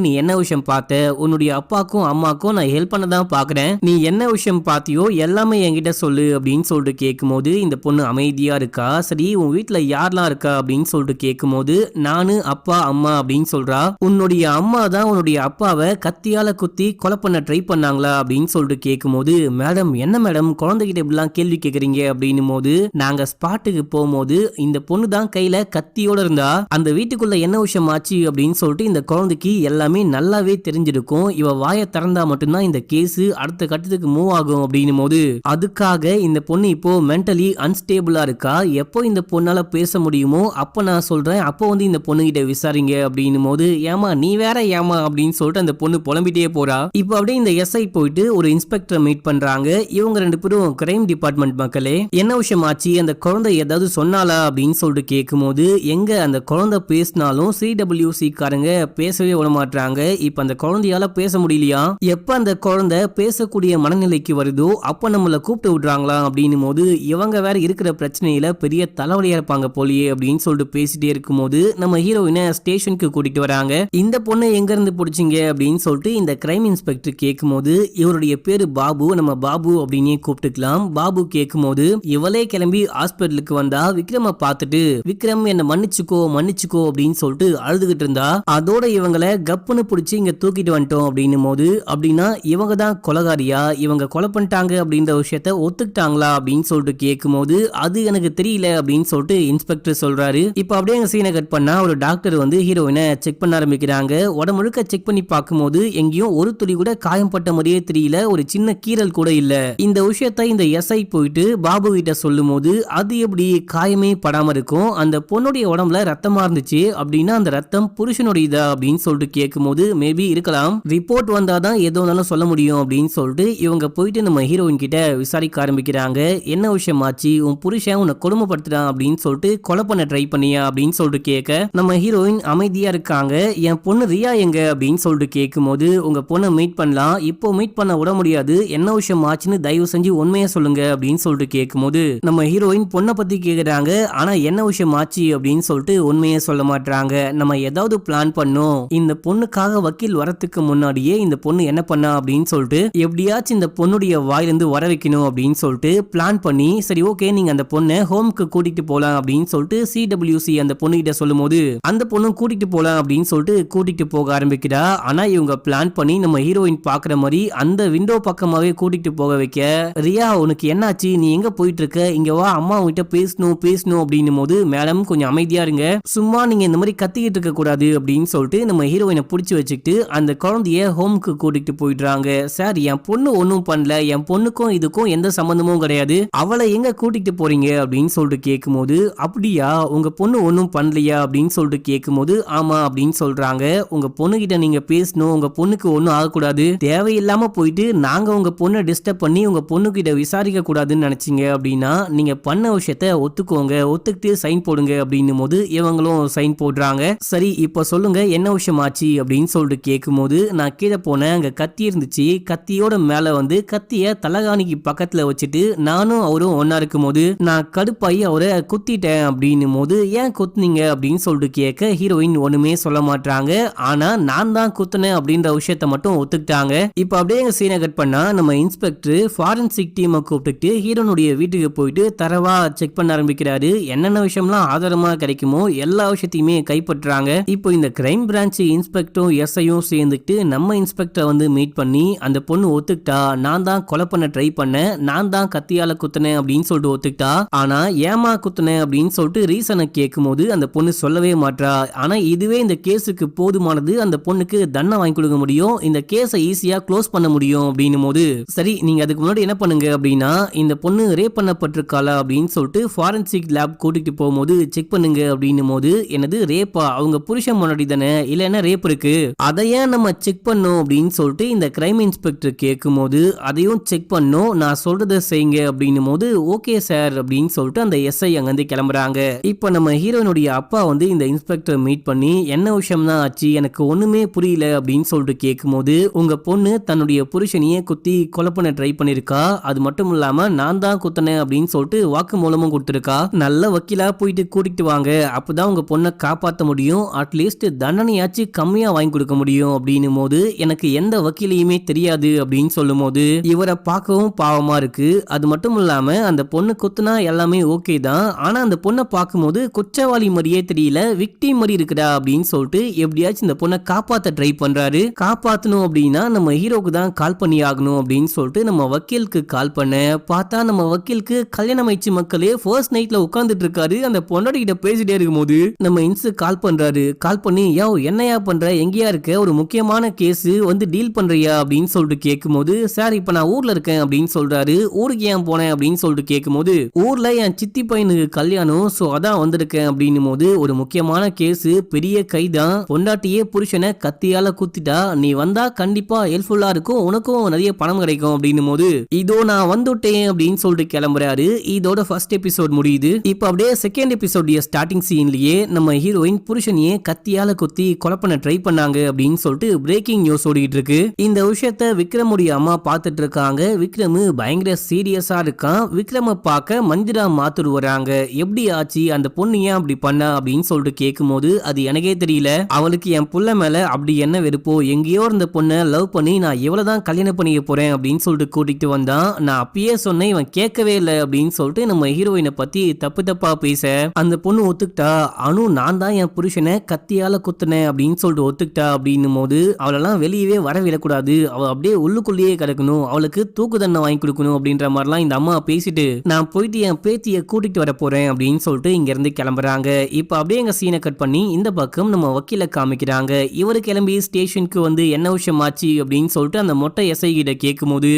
நீ என்ன விஷயம் பார்த்த, உன்னுடைய அப்பாக்கும் அம்மாக்கும் நான் ஹெல்ப் பண்ண தான் பாக்குறேன், நீ என்ன விஷயம் பார்த்தியோ எல்லாமே என்கிட்ட சொல்லு அப்படின்னு சொல்லிட்டு கேட்கும்போது இந்த பொண்ணு அமைதியா இருக்கா. சரி உன் வீட்டுல யாரெல்லாம் இருக்கா அப்படின்னு சொல்லிட்டு கேட்கும்போது நானு அப்பா அம்மா அப்படின்னு சொல்றா. உன்னுடைய அம்மா தான் உன்னுடைய அப்பாவை கத்தியால குத்தி கொலை பண்ண ட்ரை பண்ணாங்களா அப்படின்னு சொல்லிட்டு கேட்கும்போது மேடம் என்ன மேடம் குழந்தைகிட்ட இப்படிலாம் கேள்வி கேட்கறீங்க அப்படின்னும் போது நாங்க ஸ்பாட்டுக்கு போகும்போது இந்த பொண்ணு தான் கையில கத்தியோட இருந்தா. அந்த வீட்டுக்குள்ள என்ன விஷயம் ஆச்சு அப்படின்னு சொல்லிட்டு இந்த குழந்தைக்கு எல்லாமே நல்லாவே தெரிஞ்சிருக்கும். இவ வாயை திறந்தா மட்டும்தான் இந்த கேஸ் அடுத்த கட்டத்துக்கு மூவ் ஆகும் அப்படின்னும் போது அதுக்காக இந்த பொண்ணு இப்போ மென்டலி அன்ஸ்டேபிளா இருக்கா. எப்போ இந்த பொண்ணால பேச முடியுமோ அப்ப நான் சொல்றேன், அப்போ இந்த பொண்ணு கிட்ட விசாரிங்க அப்படின்னும் போது ஏமா நீ வேற ஏமா அப்படின்னு சொல்லிட்டு அந்த பொண்ணு புலம்பிட்டே போறா. இப்போ அப்படியே இந்த எஸ்ஐ போயிட்டு ஒரு இன்ஸ்பெக்டரை மீட் பண்றாங்க. இவங்க ரெண்டு பேரும் கிரைம் டிபார்ட்மெண்ட் மக்களே, என்ன விஷயம் ஆச்சு, அந்த குழந்தை ஏதாவது சொன்னாலா அப்படின்னு சொல்லிட்டு கேட்கும்போது எங்க அந்த குழந்தை பேசினாலும் CWC காரங்க பேசவே விட மாட்டாங்க. இப்ப அந்த குழந்தையால பேச முடியலையா, எப்ப அந்த குழந்தை பேசக்கூடிய மனநிலைக்கு வருதோ அப்ப நம்மள கூப்பிட்டு விடுறாங்களா அப்படின்னும் போது இவங்க வேற இருக்கிற பிரச்சனையில பெரிய தலைவலியா இருப்பாங்க போலியே அப்படின்னு சொல்லிட்டு பேசிட்டே இருக்கும்போது நம்ம ஹீரோயினை ஸ்டேஷனுக்கு கூட்டிட்டு வராங்க. இந்த பொண்ணை எங்க இருந்து பிடிச்சிங்க அப்படின்னு சொல்லிட்டு இந்த கிரைம் இன்ஸ்பெக்டர் கேட்கும்போது இவருடைய பேரு பாபு, நம்ம பாபு அப்படின்னே கூப்பிட்டுக்கலாம். பாபு கேட்கும்போது இவளே கிளம்பி ஹாஸ்பிட்டலுக்கு வந்தா விக்ரம பார்த்துட்டு விக்ரம் என்ன மன்னிச்சுக்கோ அப்படின்னு சொல்லிட்டு அழுதுகிட்டு இருந்தா. அதோட இவங்களை கப்புன்னு பிடிச்சி இங்க தூக்கிட்டு வந்துட்டோம் அப்படின்னும் போது அப்படின்னா இவங்க தான் கொலகாரியா, இவங்க கொலை பண்ணிட்டாங்க அப்படின்ற விஷயத்த ஒத்துக்கிட்டாங்களா அப்படின்னு சொல்லிட்டு கேட்கும்போது அது எனக்கு தெரியல அப்படின்னு சொல்லிட்டு இன்ஸ்பெக்டர் சொல்றாரு. இப்ப அப்படியே எங்க சீனை கட் பண்ணா ஒரு டாக்டர் ஹீரோயினை செக் பண்ண ஆரம்பிக்கிறாங்க. உடம்புழுக்க செக் பண்ணி பார்க்கும்போது எங்கேயும் ஒரு துளி கூட காயம்பட்ட மாதிரியே தெரியல, ஒரு சின்ன கீறல் கூட இல்ல. இந்த விஷயத்த இந்த எஸ்ஐ போயிட்டு பாபு கிட்ட சொல்லும் போது அது எப்படி காயமே படாம இருக்கும், அந்த பொண்ணுடைய உடம்புல ரத்தமா இருந்துச்சு அப்படின்னா அந்த ரத்தம் புருஷனுடையதா அப்படின்னு சொல்லிட்டு கேட்கும்போது மேபி இருக்கலாம், ரிப்போர்ட் வந்தாதான் எதோ இருந்தாலும் சொல்ல முடியும் அப்படின்னு சொல்லிட்டு இவங்க போயிட்டு நம்ம ஹீரோயின் கிட்ட விசாரிக்க ஆரம்பிக்கிறாங்க. என்ன விஷயம் ஆச்சு, உன் புருஷன் உன்னை கொடுமைப்படுத்துறான் அப்படின்னு சொல்லிட்டு கொலை பண்ண ட்ரை பண்ணியா அப்படின்னு சொல்லிட்டு கேட்க நம்ம ஹீரோயின் அமைதியா இருக்காங்க. என் பொண்ணு ரியா எங்க அப்படின்னு சொல்லிட்டு கேட்கும்போது உங்க பொண்ணை மீட் பண்ணலாம், இப்போ மீட் பண்ண விட முடியாது, என்ன விஷயம் ஆச்சுன்னு தயவு செஞ்சு உண்மையா சொல்லுங்க அப்படின்னு சொல்லிட்டு கேட்கும்போது நம்ம ஹீரோயின் பொண்ணை பத்தி கேக்குறாங்க. ஆனா என்ன விஷயம் ஆச்சு அப்படின்னு சொல்லிட்டு உண்மையே சொல்ல மாட்டாங்க. நம்ம ஏதாவது பிளான் பண்ணோம், இந்த பொண்ணுக்காக வக்கீல் வரத்துக்கு முன்னாடியே இந்த பொண்ணு என்ன பண்ணா அப்படின்னு சொல்லிட்டு எப்படியாச்சும் இந்த பொண்ணுடைய வாயிலிருந்து வர வைக்கணும் அப்படின்னு சொல்லிட்டு பிளான் பண்ணி சரி ஓகே நீங்க அந்த பொண்ணை ஹோம்க்கு கூட்டிட்டு போலாம் அப்படின்னு சொல்லிட்டு CWC அந்த பொண்ணு கிட்ட சொல்லும் போது அந்த பொண்ணு கூட்டிட்டு போலாம் அப்படின்னு சொல்லிட்டு கூட்டிட்டு போக ஆரம்பிக்கிறா. ஆனா இவங்க பிளான் பண்ணி நம்ம ஹீரோயின் பாக்குற மாதிரி அந்த விண்டோ பக்கமாவே கூட்டிட்டு போக வைக்க ரியா உனக்கு என்னாச்சு, நீ எங்க போயிட்டு இருக்க, இங்க வா அம்மா உங்ககிட்ட பேசணும் அப்படின்னும் போது மேடம் கொஞ்சம் அமைதியா இருங்க, சும்மா நீங்க இந்த மாதிரி கத்திக்கிட்டு இருக்க கூடாது அப்படின்னு சொல்லிட்டு நம்ம ஹீரோயினை புடிச்சு வச்சுக்கிட்டு அந்த குழந்தைய ஹோம்க்கு கூட்டிட்டு போயிடுறாங்க. சார் என் பொண்ணு ஒன்னும் பண்ணல, என் பொண்ணுக்கும் இதுக்கும் எந்த சம்பந்தமும் கிடையாது, அவளை எங்க கூட்டிட்டு போறீங்க அப்படின்னு சொல்லிட்டு கேட்கும்போது அப்படியா உங்க பொண்ணு ஒன்னும் பண்ணலையா அப்படின்னு சொல்லிட்டு கேட்கும்போது ஆமா அப்படின்னு சொல்றாங்க. உங்க பொண்ணு கிட்ட நீங்க பேசணும், உங்க பொண்ணுக்கு ஒன்னும் ஆகக்கூடாது, தேவையில்லாம போயிட்டு நாங்க உங்க பொண்ணை டிஸ்டர்ப் பண்ணி உங்க பொண்ணு கிட்ட விசாரிக்க கூடாதுன்னு நினைச்சீங்க அப்படின்னா நீங்க பண்ண விஷயத்த ஒத்துக்கோங்க, ஒத்துக்கிட்டு சைன் போடுங்க அப்படின்னும் போது இவங்களும் சைன் போடுறாங்க. சரி இப்ப சொல்லுங்க என்ன விஷயம் ஆச்சு அப்படின்னு சொல்லிட்டு கேட்கும்போது நான் கீழே போனேன், அங்க கத்தி இருந்துச்சு, கத்தியோட மேல கத்திய தலக தலகாணிக்கு பக்கத்துல வச்சுட்டு நானும் அவரும் ஒன்னா இருக்கும் போது நான் கடுப்பாயி அவரை குத்திட்டேன் அப்படின்னும் போது ஏன் குத்துனீங்க அப்படின்னு சொல்லிட்டு கேட்க ஹீரோயின் ஒண்ணுமே சொல்ல மாட்டாங்க. ஆனா நான் தான் குத்துனேன் அப்படின்ற விஷயத்த மட்டும் ஒத்துக்கிட்டாங்க. இப்ப அப்படியே எங்க சீனை கட் பண்ணா நம்ம இன்ஸ்பெக்டர் ஃபாரன்சிக் டீமை கூப்பிட்டு ஹீரோனுடைய வீட்டுக்கு போயிட்டு தரவா செக் பண்ண ஆரம்பிக்கிறாரு. என்னென்ன விஷயம்லாம் ஆதாரமா கிடைக்குமோ எல்லா விஷயத்தையுமே கைப்பற்றாங்க. இப்போ இந்த கிரைம் பிரான்ச் இன்ஸ்பெக்டரும் எஸ்ஐயும் சேர்ந்துட்டு நம்ம இன்ஸ்பெக்டர் வந்து மீட் பண்ணி அந்த பொண்ணு ஒத்துக்கிட்டா நான் தான் கொலை பண்ண ட்ரை பண்ணேன், நான் தான் கத்தியால குத்துனேன் அப்படின்னு சொல்லிட்டு ஒத்துக்கிட்டா. ஆனா ஏமா குத்துனேன் அப்படின்னு சொல்லிட்டு ரீசனை கேட்கும் போது அந்த பொண்ணு சொல்லவே மாட்டா. ஆனா இதுவே இந்த கேஸுக்கு போதுமானது, அந்த பொண்ணுக்கு தண்டனை வாங்கி கொடுக்க முடியும், இந்த கேஸை ஈஸியா க்ளோஸ் பண்ண முடியும் அப்படின்னும் போது சரி நீங்க அதுக்கு முன்னாடி என்ன பண்ணுங்க அப்படின்னா இந்த பொண்ணு ரேப் பண்ணப்பட்டிருக்காளா அப்படின்னு சொல்லிட்டு ஃபாரன்சிக் லேப் கூட்டிட்டு போகும்போது செக் பண்ணுங்க அப்படின்னும் போது என்னது ரேப்பா, அவங்க புருஷன் முன்னாடி தானே, இல்ல என்ன ரேப் இருக்கு, அதை ஏன் நம்ம செக் பண்ணோம் அப்படின்னு சொல்லிட்டு இந்த கிரைம் இன்ஸ்பெக்டர் கேட்கும் போது அதையும் செக் பண்ணோம், நான் சொல்றதை செய்யுங்க அப்படின்னும் போது ஓகே சார் அப்படின்னு சொல்லிட்டு அந்த எஸ்ஐ அங்கிருந்து கிளம்புறாங்க. இப்ப நம்ம ஹீரோனுடைய அப்பா வந்து இந்த இன்ஸ்பெக்டர் மீட் பண்ணி என்ன விஷயம் தான் ஆச்சு, எனக்கு ஒண்ணுமே புரியல அப்படின்னு சொல்லிட்டு கேட்கும் போது உங்க பொண்ணு தன்னுடைய புருஷனையே குத்தி கொலை பண்ண ட்ரை பண்ணிருக்கா, அது மட்டும் இல்லாம நான் தான் குத்தினேன் அப்படின்னு சொல்லிட்டு வாக்குமூலமும் கொடுத்திருக்கா, நல்ல வக்கீலா போயிட்டு கூட்டிட்டு வாங்க, அப்பதான் உங்க பொண்ணை காப்பாற்ற முடியும், அட்லீஸ்ட் தண்டனையாச்சு கம்மியா வாங்கி கொடுக்க முடியும் அப்படின்னும் போது எனக்கு எந்த வக்கீலையுமே தெரியாது அப்படின்னு சொல்லும் போது இவரை பார்க்கவும் பாவமா இருக்கு. அது மட்டும் இல்லாம அந்த பொண்ணு குத்துனா எல்லாமே ஓகே தான், ஆனா அந்த பொண்ணை பார்க்கும்போது குற்றவாளி மாதிரியே தெரியல, விக்டிம் மாதிரி இருக்குடா அப்படின்னு சொல்லிட்டு எப்படியாச்சும் இந்த பொண்ணை காப்பாத்த ட்ரை பண்றாரு. காப்பாத்தணும் அப்படின்னா நம்ம ஹீரோக்கு தான் கால் பண்ணி ஆகணும் அப்படின்னு சொல்லிட்டு நம்ம வக்கீலுக்கு கால் பண்ண பார்த்தா நம்ம வக்கீலுக்கு கல்யாணம் ஆயிடுச்சு மக்களே, ஃபர்ஸ்ட் நைட்ல உட்கார்ந்துட்டு இருக்காரு. அந்த பொண்டாட்டி கிட்ட பேசிட்டே இருக்கும் போது நம்ம இன்ஸ் கால் பண்றாரு. கால் பண்ணி யோ என்னையா பண்ற, எங்கேயா இருக்க, ஒரு முக்கியமான கேஸ் வந்து டீல் பண்றியா அப்படின்னு சொல்லிட்டு கேட்கும் போது சார் இப்ப நான் ஊர்ல இருக்கேன் அப்படின்னு சொல்றாரு. ஊருக்கு ஏன் போனேன் அப்படின்னு சொல்லிட்டு கேட்கும் போது ஊர்ல என் சித்தி பையனுக்கு கல்யாணம், சோ அதான் வந்திருக்கேன் அப்படின்னும் போது ஒரு முக்கியமான கேஸ், பெரிய கைதான், பொண்டாட்டியே புருஷனை கத்தியால குத்திட்டா, நீ வந்தா கண்டிப்பா ஹெல்ப்ஃபுல்லா இருக்கும், உனக்கும் நிறைய பணம் கிடைக்கும் அப்படின்னும் போது இதோ நான் வந்துட்டேன் அப்படின்னு சொல்லிட்டு கிளம்புறாரு. இதோட ஃபர்ஸ்ட் எபிசோட் முடியுது. இப்ப அப்படியே செகண்ட் எபிசோடைய ஸ்டார்டிங் சீன்லயே நம்ம ஹீரோயின் புருஷனையே கத்தியால குத்தி கொலை பண்ண ட்ரை பண்ணாங்க அப்படின்னு சொல்லிட்டு பிரேக்கிங் நியூஸ் ஓடிட்டு இருக்கு. இந்த விஷயத்த விக்ரமுடைய அம்மா பார்த்துட்டு இருக்காங்க. விக்ரம் பயங்கர சீரியஸா இருக்கான். விக்ரம பார்க்க மந்திரா மாத்தூர் வராங்க. எப்படி ஆச்சு, அந்த பொண்ணு ஏன் அப்படி பண்ணா அப்படின்னு சொல்லிட்டு கேட்கும் போது அது எனக்கே தெரியல, அவளுக்கு என் புள்ள மேல அப்படி என்ன வெறுப்போ, எங்கேயோ இருந்த பொண்ணை லவ் பண்ணி நான் இவ்வளவுதான் கல்யாணம் பண்ணிக்க போறேன் அப்படின்னு சொல்லிட்டு கூட்டிட்டு வந்தான், நான் அப்பயே சொன்னேன் இவன் கேட்கவே இல்லை அப்படின்னு சொல்லிட்டு நம்ம ஹீரோயினை பத்தி தப்பு தப்பா பேச அந்த பொண்ணு ஒத்துக்கிட்டா. அனு நான் தான் என் புருஷனை கத்தியால குத்துனேன் அப்படின்னு சொல்லிட்டு ஒத்துக்கிட்டா அப்படின்னும் போது அவளெல்லாம் வெளியவே வரவிடக்கூடாது, அவள் அப்படியே உள்ளுக்குள்ளேயே கிடக்கணும், அவளுக்கு தூக்கு தண்டனை வாங்கி கொடுக்கணும் அப்படின்ற மாதிரிலாம் இந்த அம்மா பேசிட்டு நான் போயிட்டு என் பேத்தியை கூட்டிட்டு வர போறேன் அப்படின்னு சொல்லிட்டு இங்க இருந்து கிளம்புறாங்க. இப்ப அப்படியே எங்க சீனை கட் பண்ணி இந்த பக்கம் நம்ம வக்கீல காமிக்கிறாங்க. இவரு கிளம்பி ஸ்டேஷனுக்கு வந்து என்ன விஷயம் ஆச்சு அப்படின்னு சொல்லிட்டு அந்த மொட்டை எஸ்ஐ கிட்ட கேட்கும் போது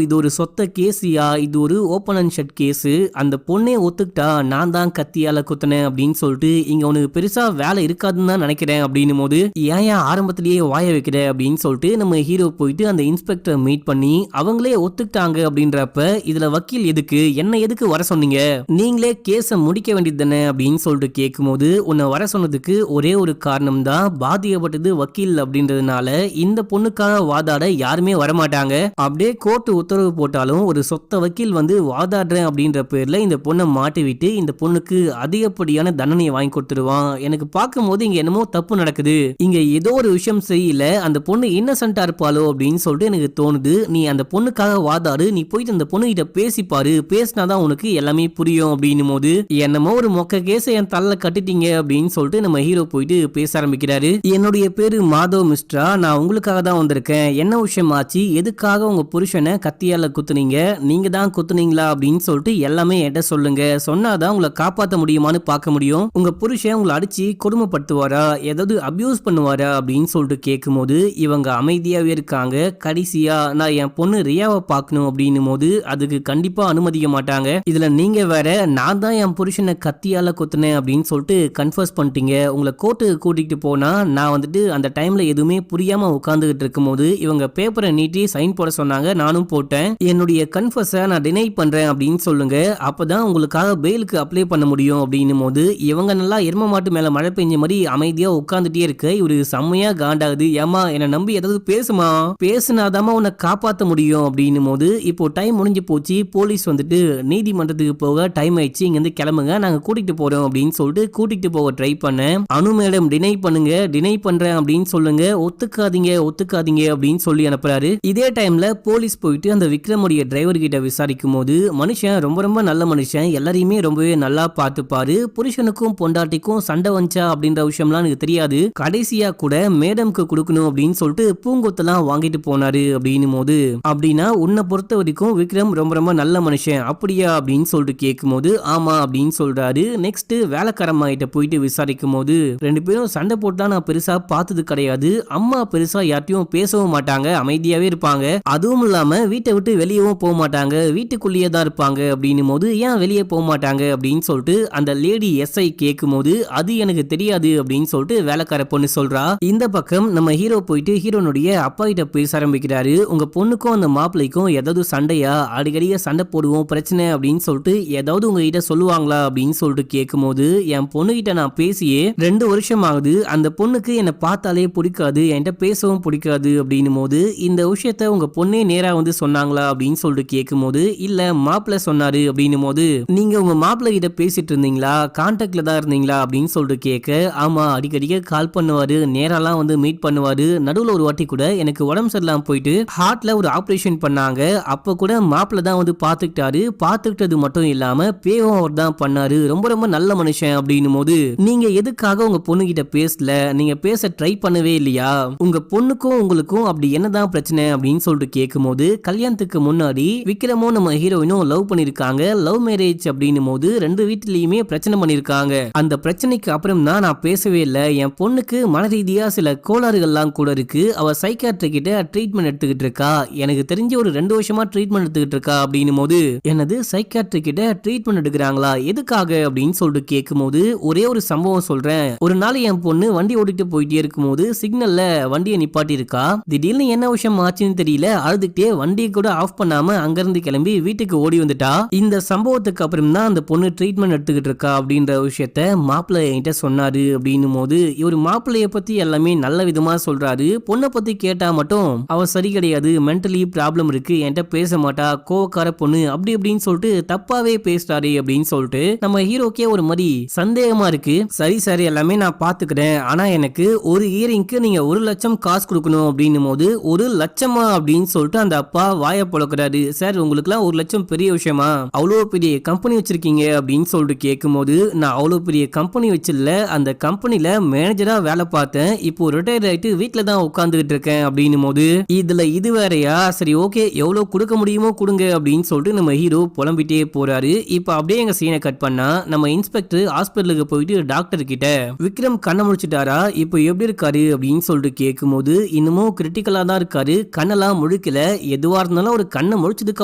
இது ஒரு சொத்த கேஸியா, இது ஒரு ஓபன் அண்ட் ஷட் கேஸ், அந்த பொண்ணே ஒத்துக்கிட்டா நான் தான் கத்தியால குத்தினேன் அப்படின்னு சொல்லிட்டு இங்க உனக்கு பெருசா வேலை இருக்காதுன்னு தான் நினைக்கிறேன் அப்படின்னும் போது ஏன் ஆரம்பத்திலேயே வாய வைக்கிற அப்படின்னு சொல்லிட்டு நம்ம ஹீரோ போயிட்டு அந்த இன்ஸ்பெக்டர் மீட் பண்ணி அவங்களே ஒத்துக்கிட்டாங்க அப்படின்றப்ப இதுல வக்கீல் எதுக்கு, என்ன எதுக்கு வர சொன்னீங்க, நீங்களே கேஸ முடிக்க வேண்டியது தானே அப்படின்னு சொல்லிட்டு கேட்கும் போது உன்னை வர சொன்னதுக்கு ஒரே ஒரு காரணம் தான், பாதிக்கப்பட்டது வக்கீல் அப்படின்றதுனால இந்த பொண்ணுக்காக வாதாட யாருமே வரமாட்டாங்க, அப்படியே கோர்ட்டு உத்தரவு போட்டாலும் ஒரு சொத்த வக்கீல் வந்து வாதாடுறேன் அப்படின்ற பேர்ல இந்த பொண்ணை மாட்டி விட்டு இந்த பொண்ணுக்கு அதிகப்படியான தண்டனையை வாங்கி கொடுத்துருவான். எனக்கு பார்க்கும் போது இங்க என்னமோ தப்பு நடக்குது, இங்க ஏதோ ஒரு விஷயம் செய்யல, அந்த பொண்ணு இன்னசென்ட்டா இருப்பாளோ அப்படின்னு சொல்லிட்டு எனக்கு தோணுது. நீ அந்த பொண்ணுக்காக வாதாடு, நீ போயிட்டு அந்த பொண்ணு கிட்ட பேசிப்பாரு, பேசினாதான் உனக்கு எல்லாமே புரியும் அப்படின்னும் போது என்னமோ ஒரு மொக்க கேஸ என் தள்ள கட்டிட்டீங்க அப்படின்னு சொல்லிட்டு நம்ம ஹீரோ போயிட்டு பேச ஆரம்பிக்கிறாரு. என்னுடைய பேரு மாதவ் மிஸ்ட்ரா, நான் உங்களுக்காக தான் வந்திருக்கேன், என்ன விஷயம் ஆச்சு, எதுக்காக உங்க புருஷனை கத்தியால குத்துனீங்க, நீங்க தான் குத்துனீங்களா அப்படின்னு சொல்லிட்டு எல்லாமே என்கிட்ட சொல்லுங்க, சொன்னாதான் உங்களை காப்பாற்ற முடியுமான்னு பார்க்க முடியும், உங்க புருஷன் உங்களை அடிச்சு கொடுமைப்படுத்துவாரா, ஏதாவது அபியூஸ் பண்ணுவாரா அப்படின்னு சொல்லிட்டு கேட்கும் போது இவங்க அமைதியாவே இருக்காங்க. கடைசியா நான் என் பொண்ணு ரியாவை பார்க்கணும் அப்படின்னும் போது அதுக்கு கண்டிப்பா அனுமதிக்க மாட்டாங்க. இதுல நீங்க வேற நான் தான் என் புருஷனை கத்தியால குத்துனேன் அப்படின்னு சொல்லிட்டு கன்ஃபர்ஸ் பண்ணிட்டீங்க, உங்களை கோர்ட்டுக்கு கூட்டிகிட்டு போனா நான் வந்துட்டு அந்த டைம்ல எதுவுமே புரியாம உட்கார்ந்துகிட்டு இருக்கும் போது இவங்க பேப்பரை நீட்டி சைன் போட சொன்னாங்க, நானும் போட்டேன், என்னுடைய கன்ஃபர்ஸை நான் டினை பண்றேன் அப்படின்னு சொல்லுங்க, அப்பதான் உங்களுக்காக பெயிலுக்கு அப்ளை பண்ண முடியும் அப்படின்னும் போது இவங்க நல்லா எரும மாட்டு மேல மழை பெஞ்ச மாதிரி அமைதியா உட்கார்ந்துட்டே இருக்க இவரு செம்மையா காண்டாகுது, ஏமா என்ன நம்பி ஏதாவது பேசுமா, பேசுனாதாமா உன்னை காப்பாற்ற முடியும் அப்படின்னும் போது இப்போ டைம் முடிஞ்சு போச்சு, போலீஸ் வந்துட்டு நீதிமன்றத்துக்கு போக டைம் ஆயிடுச்சு, இங்க இருந்து கிளம்புங்க, நாங்க கூட்டிட்டு போறோம் அப்படின்னு சொல்லிட்டு கூட்டிட்டு போக ட்ரை பண்ணேன். அனு மேடம் டினை பண்ணுங்க, டினை பண்றேன் அப்படின்னு சொல்லுங்க, ஒத்துக்காதீங்க ஒத்துக்காதீங்க அப்படின்னு சொல்லி அனுப்புறாரு. இதே டைம்ல போலீஸ் போயிட்டு அந்த விக்ரமுடைய டிரைவர் கிட்ட விசாரிக்கும் போது மனுஷன் ரொம்ப ரொம்ப நல்ல மனுஷன், எல்லாரையுமே ரொம்பவே நல்லா பார்த்துப்பாரு, புருஷனுக்கும் பொண்டாட்டிக்கும் சண்டை வந்துச்சா அப்படின்ற விஷயம்லாம் எனக்கு தெரியாது, கடைசியா கூட மேடம்க்கு கொடுக்கணும் அப்படின்னு சொல்லிட்டு பூங்கொத்தெல்லாம் வாங்கிட்டு போனாரு அப்படின்னும் போது, அப்படின்னா உன்னை பொறுத்த வரைக்கும் விக்ரம் ரொம்ப ரொம்ப நல்ல மனுஷன் அப்படியா அப்படின்னு சொல்லிட்டு கேட்கும் போது ஆமா அப்படின்னு சொல்றாரு. நெக்ஸ்ட் வேலைக்காரம்மா கிட்ட போயிட்டு விசாரிக்கும் போது ரெண்டு பேரும் சண்டை போட்டா நான் பெருசா பார்த்தது கிடையாது, அம்மா பெருசா யார்ட்டையும் பேசவும் மாட்டாங்க, அமைதியாவே இருப்பாங்க, அதுவும் இல்லாம வீட்டை விட்டு வெளியவும் போக மாட்டாங்க, வீட்டுக்குள்ளேயே தான் இருப்பாங்க அப்படின்னும் போது ஏன் வெளியே போக மாட்டாங்க அப்படின்னு சொல்லிட்டு அந்த லேடி எஸ்ஐ கேட்கும் போது அது எனக்கு தெரியாது அப்படின்னு சொல்லிட்டு வேலைக்கார பொண்ணு சொல்றா. இந்த பக்கம் நம்ம ஹீரோ போயிட்டு ஹீரோனுடைய அப்பா கிட்ட பேச ஆரம்பிக்கிறாரு. உங்க பொண்ணுக்கும் அந்த மாப்பிள்ளைக்கும் ஏதாவது சண்டையா, அடிக்கடியே சண்டை போடுவோம் பிரச்சனை அப்படின்னு சொல்லிட்டு ஏதாவது உங்ககிட்ட சொல்லுவாங்களா அப்படின்னு சொல்லிட்டு கேட்கும் போது என் பொண்ணு கிட்ட நான் பேசியே 2 வருஷம் ஆகுது, அந்த பொண்ணுக்கு என்னை பார்த்தாலே பிடிக்காது, என்கிட்ட பேசவும் பிடிக்காது அப்படின்னும் போது இந்த விஷயத்த உங்க பொண்ணே நேரா வந்து சொன்னாங்களா அப்படின்னு சொல்லிட்டு கேட்கும் போது இல்ல மாப்பிள்ளை சொன்னாரு அப்படின்னும் போது நீங்க உங்க மாப்பிள்ளை கிட்ட பேசிட்டு இருந்தீங்களா, கான்டாக்ட்ல தான் இருந்தீங்களா அப்படின்னு சொல்லிட்டு கேட்க ஆமா அடிக்கடிக்க கால் பண்ணுவாரு, நேரெல்லாம் வந்து மீட் பண்ணுவாரு, நடுவுல ஒரு வாட்டி கூட எனக்கு உடம்பு சரியில்லாம போயிட்டு ஹார்ட்ல ஒரு ஆபரேஷன் பண்ணாங்க, அப்ப கூட மாப்பிள்ளை தான் வந்து பாத்துக்கிட்டாரு, பாத்துக்கிட்டது மட்டும் இல்லாம பேவும் அவர் தான் பண்ணாரு, ரொம்ப ரொம்ப நல்ல மனுஷன் அப்படின்னும் போது நீங்க எதுக்காக உங்க பொண்ணு கிட்ட பேசல, நீங்க பேச ட்ரை பண்ணவே இல்லையா, உங்க பொண்ணுக்கும் உங்களுக்கும் அப்படி என்னதான் பிரச்சனை அப்படின்னு சொல்லிட்டு கேட்கும் போது கல்யாணத்துக்கு முன்னாடி விக்ரமும் நம்ம ஹீரோயினும் லவ் பண்ணிருக்காங்க, லவ் மேரேஜ் அப்படின்னும் போது 2 வீட்டிலயுமே பிரச்சனை பண்ணிருக்காங்க, அந்த பிரச்சனைக்கு அப்புறம் தான் நான் பேசவே இல்லை, என் பொண்ணுக்கு மன ரீதியா சில கோளாறுகள்லாம் கூட இருக்கு, அவ சைக்காட்ரிக் கிட்ட ட்ரீட்மெண்ட் எடுத்துக்கிட்டு இருக்கா, எனக்கு தெரிஞ்ச ஒரு 2 வருஷமா ட்ரீட்மெண்ட் எடுத்துக்கிட்டு இருக்கா அப்படின்னும் போது என்னது சைக்காட்ரிக் கிட்ட ட்ரீட்மெண்ட் எடுக்கிறாங்களா, எதுக்காக அப்படின்னு சொல்லிட்டு கேட்கும் போது ஒரே ஒரு சம்பவம் சொல்றேன், ஒரு நாள் என் பொண்ணு வண்டி ஓட்டிட்டு போயிட்டே இருக்கும் போது சிக்னல்ல வண்டியை நிப்பாட்டி இருக்கா, திடீர்னு என்ன விஷயம் ஆச்சுன்னு தெரியல, அழுதுகிட்டே வண்டியை கூட ஆஃப் பண்ணாம அங்கிருந்து கிளம்பி வீட்டுக்கு ஓடி வந்துட்டா, இந்த சம்பவத்துக்கு அப்புறம் தான் அந்த பொண்ணு ட்ரீட்மெண்ட் எடுத்துக்கிட்டு இருக்கா அப்படின்ற விஷயத்த மாப்பிள்ளை என்கிட்ட சொன்னாரு அப்படின்னும் போது இவர் மாப்பிள்ளைய பத்தி எல்லாமே நல்ல விதமா சொல்றாரு, பொண்ணை பத்தி கேட்டா மட்டும் அவ சரி கிடையாது, மென்டலி ப்ராப்ளம் இருக்கு, என்கிட்ட பேச மாட்டா, கோவக்கார பொண்ணு அப்படி அப்படின்னு சொல்லிட்டு தப்பாவே பேசுறாரு அப்படின்னு சொல்லிட்டு நம்ம ஹீரோக்கே ஒரு மாதிரி சந்தேகமா இருக்கு. சரி சரி எல்லாமே நான் பாத்துக்கிறேன், ஆனா எனக்கு ஒரு இயரிங்க்கு நீங்க 1 லட்சம் காசு கொடுக்கணும் அப்படின்னும் போது 1 லட்சமா அப்படின்னு சொல்லிட்டு அந்த அப்பா வாய பொழக்கிறாரு. சார் உங்களுக்கு எல்லாம் 1 லட்சம் பெரிய விஷயமா, அவ்வளவு பெரிய கம்பெனி வச்சிருக்கீங்க அப்படின்னு சொல்லிட்டு கேட்கும் போது நான் அவ்வளவு பெரிய கம்பெனி வச்சிடல, அந்த கம்பெனில மேனேஜரா வேலை பார்த்தேன், இப்போ ரிட்டையர் ஆயிட்டு வீட்டுல தான் உட்கார்ந்துகிட்டு இருக்கேன் அப்படின்னும் போது இதுல இது வேறையா, சரி ஓகே எவ்வளவு கொடுக்க முடியுமோ கொடுங்க அப்படின்னு சொல்லிட்டு நம்ம ஹீரோ புலம்பிட்டே போறாரு. இப்ப அப்படியே எங்க சீனை கட் பண்ணா நம்ம இன்ஸ்பெக்டர் ஹாஸ்பிட்டலுக்கு போயிட்டு டாக்டர் கிட்ட விக்ரம் கண்ணை முழிச்சிட்டாரா, இப்போ எப்படி இருக்காரு அப்படின்னு சொல்லிட்டு கேட்கும் போது இன்னமும் கிரிட்டிக்கலா தான் இருக்காரு, கண்ணெல்லாம் முழிக்கல, எதுவா இருந்தாலும் ஒரு கண்ணை முழிச்சதுக்கு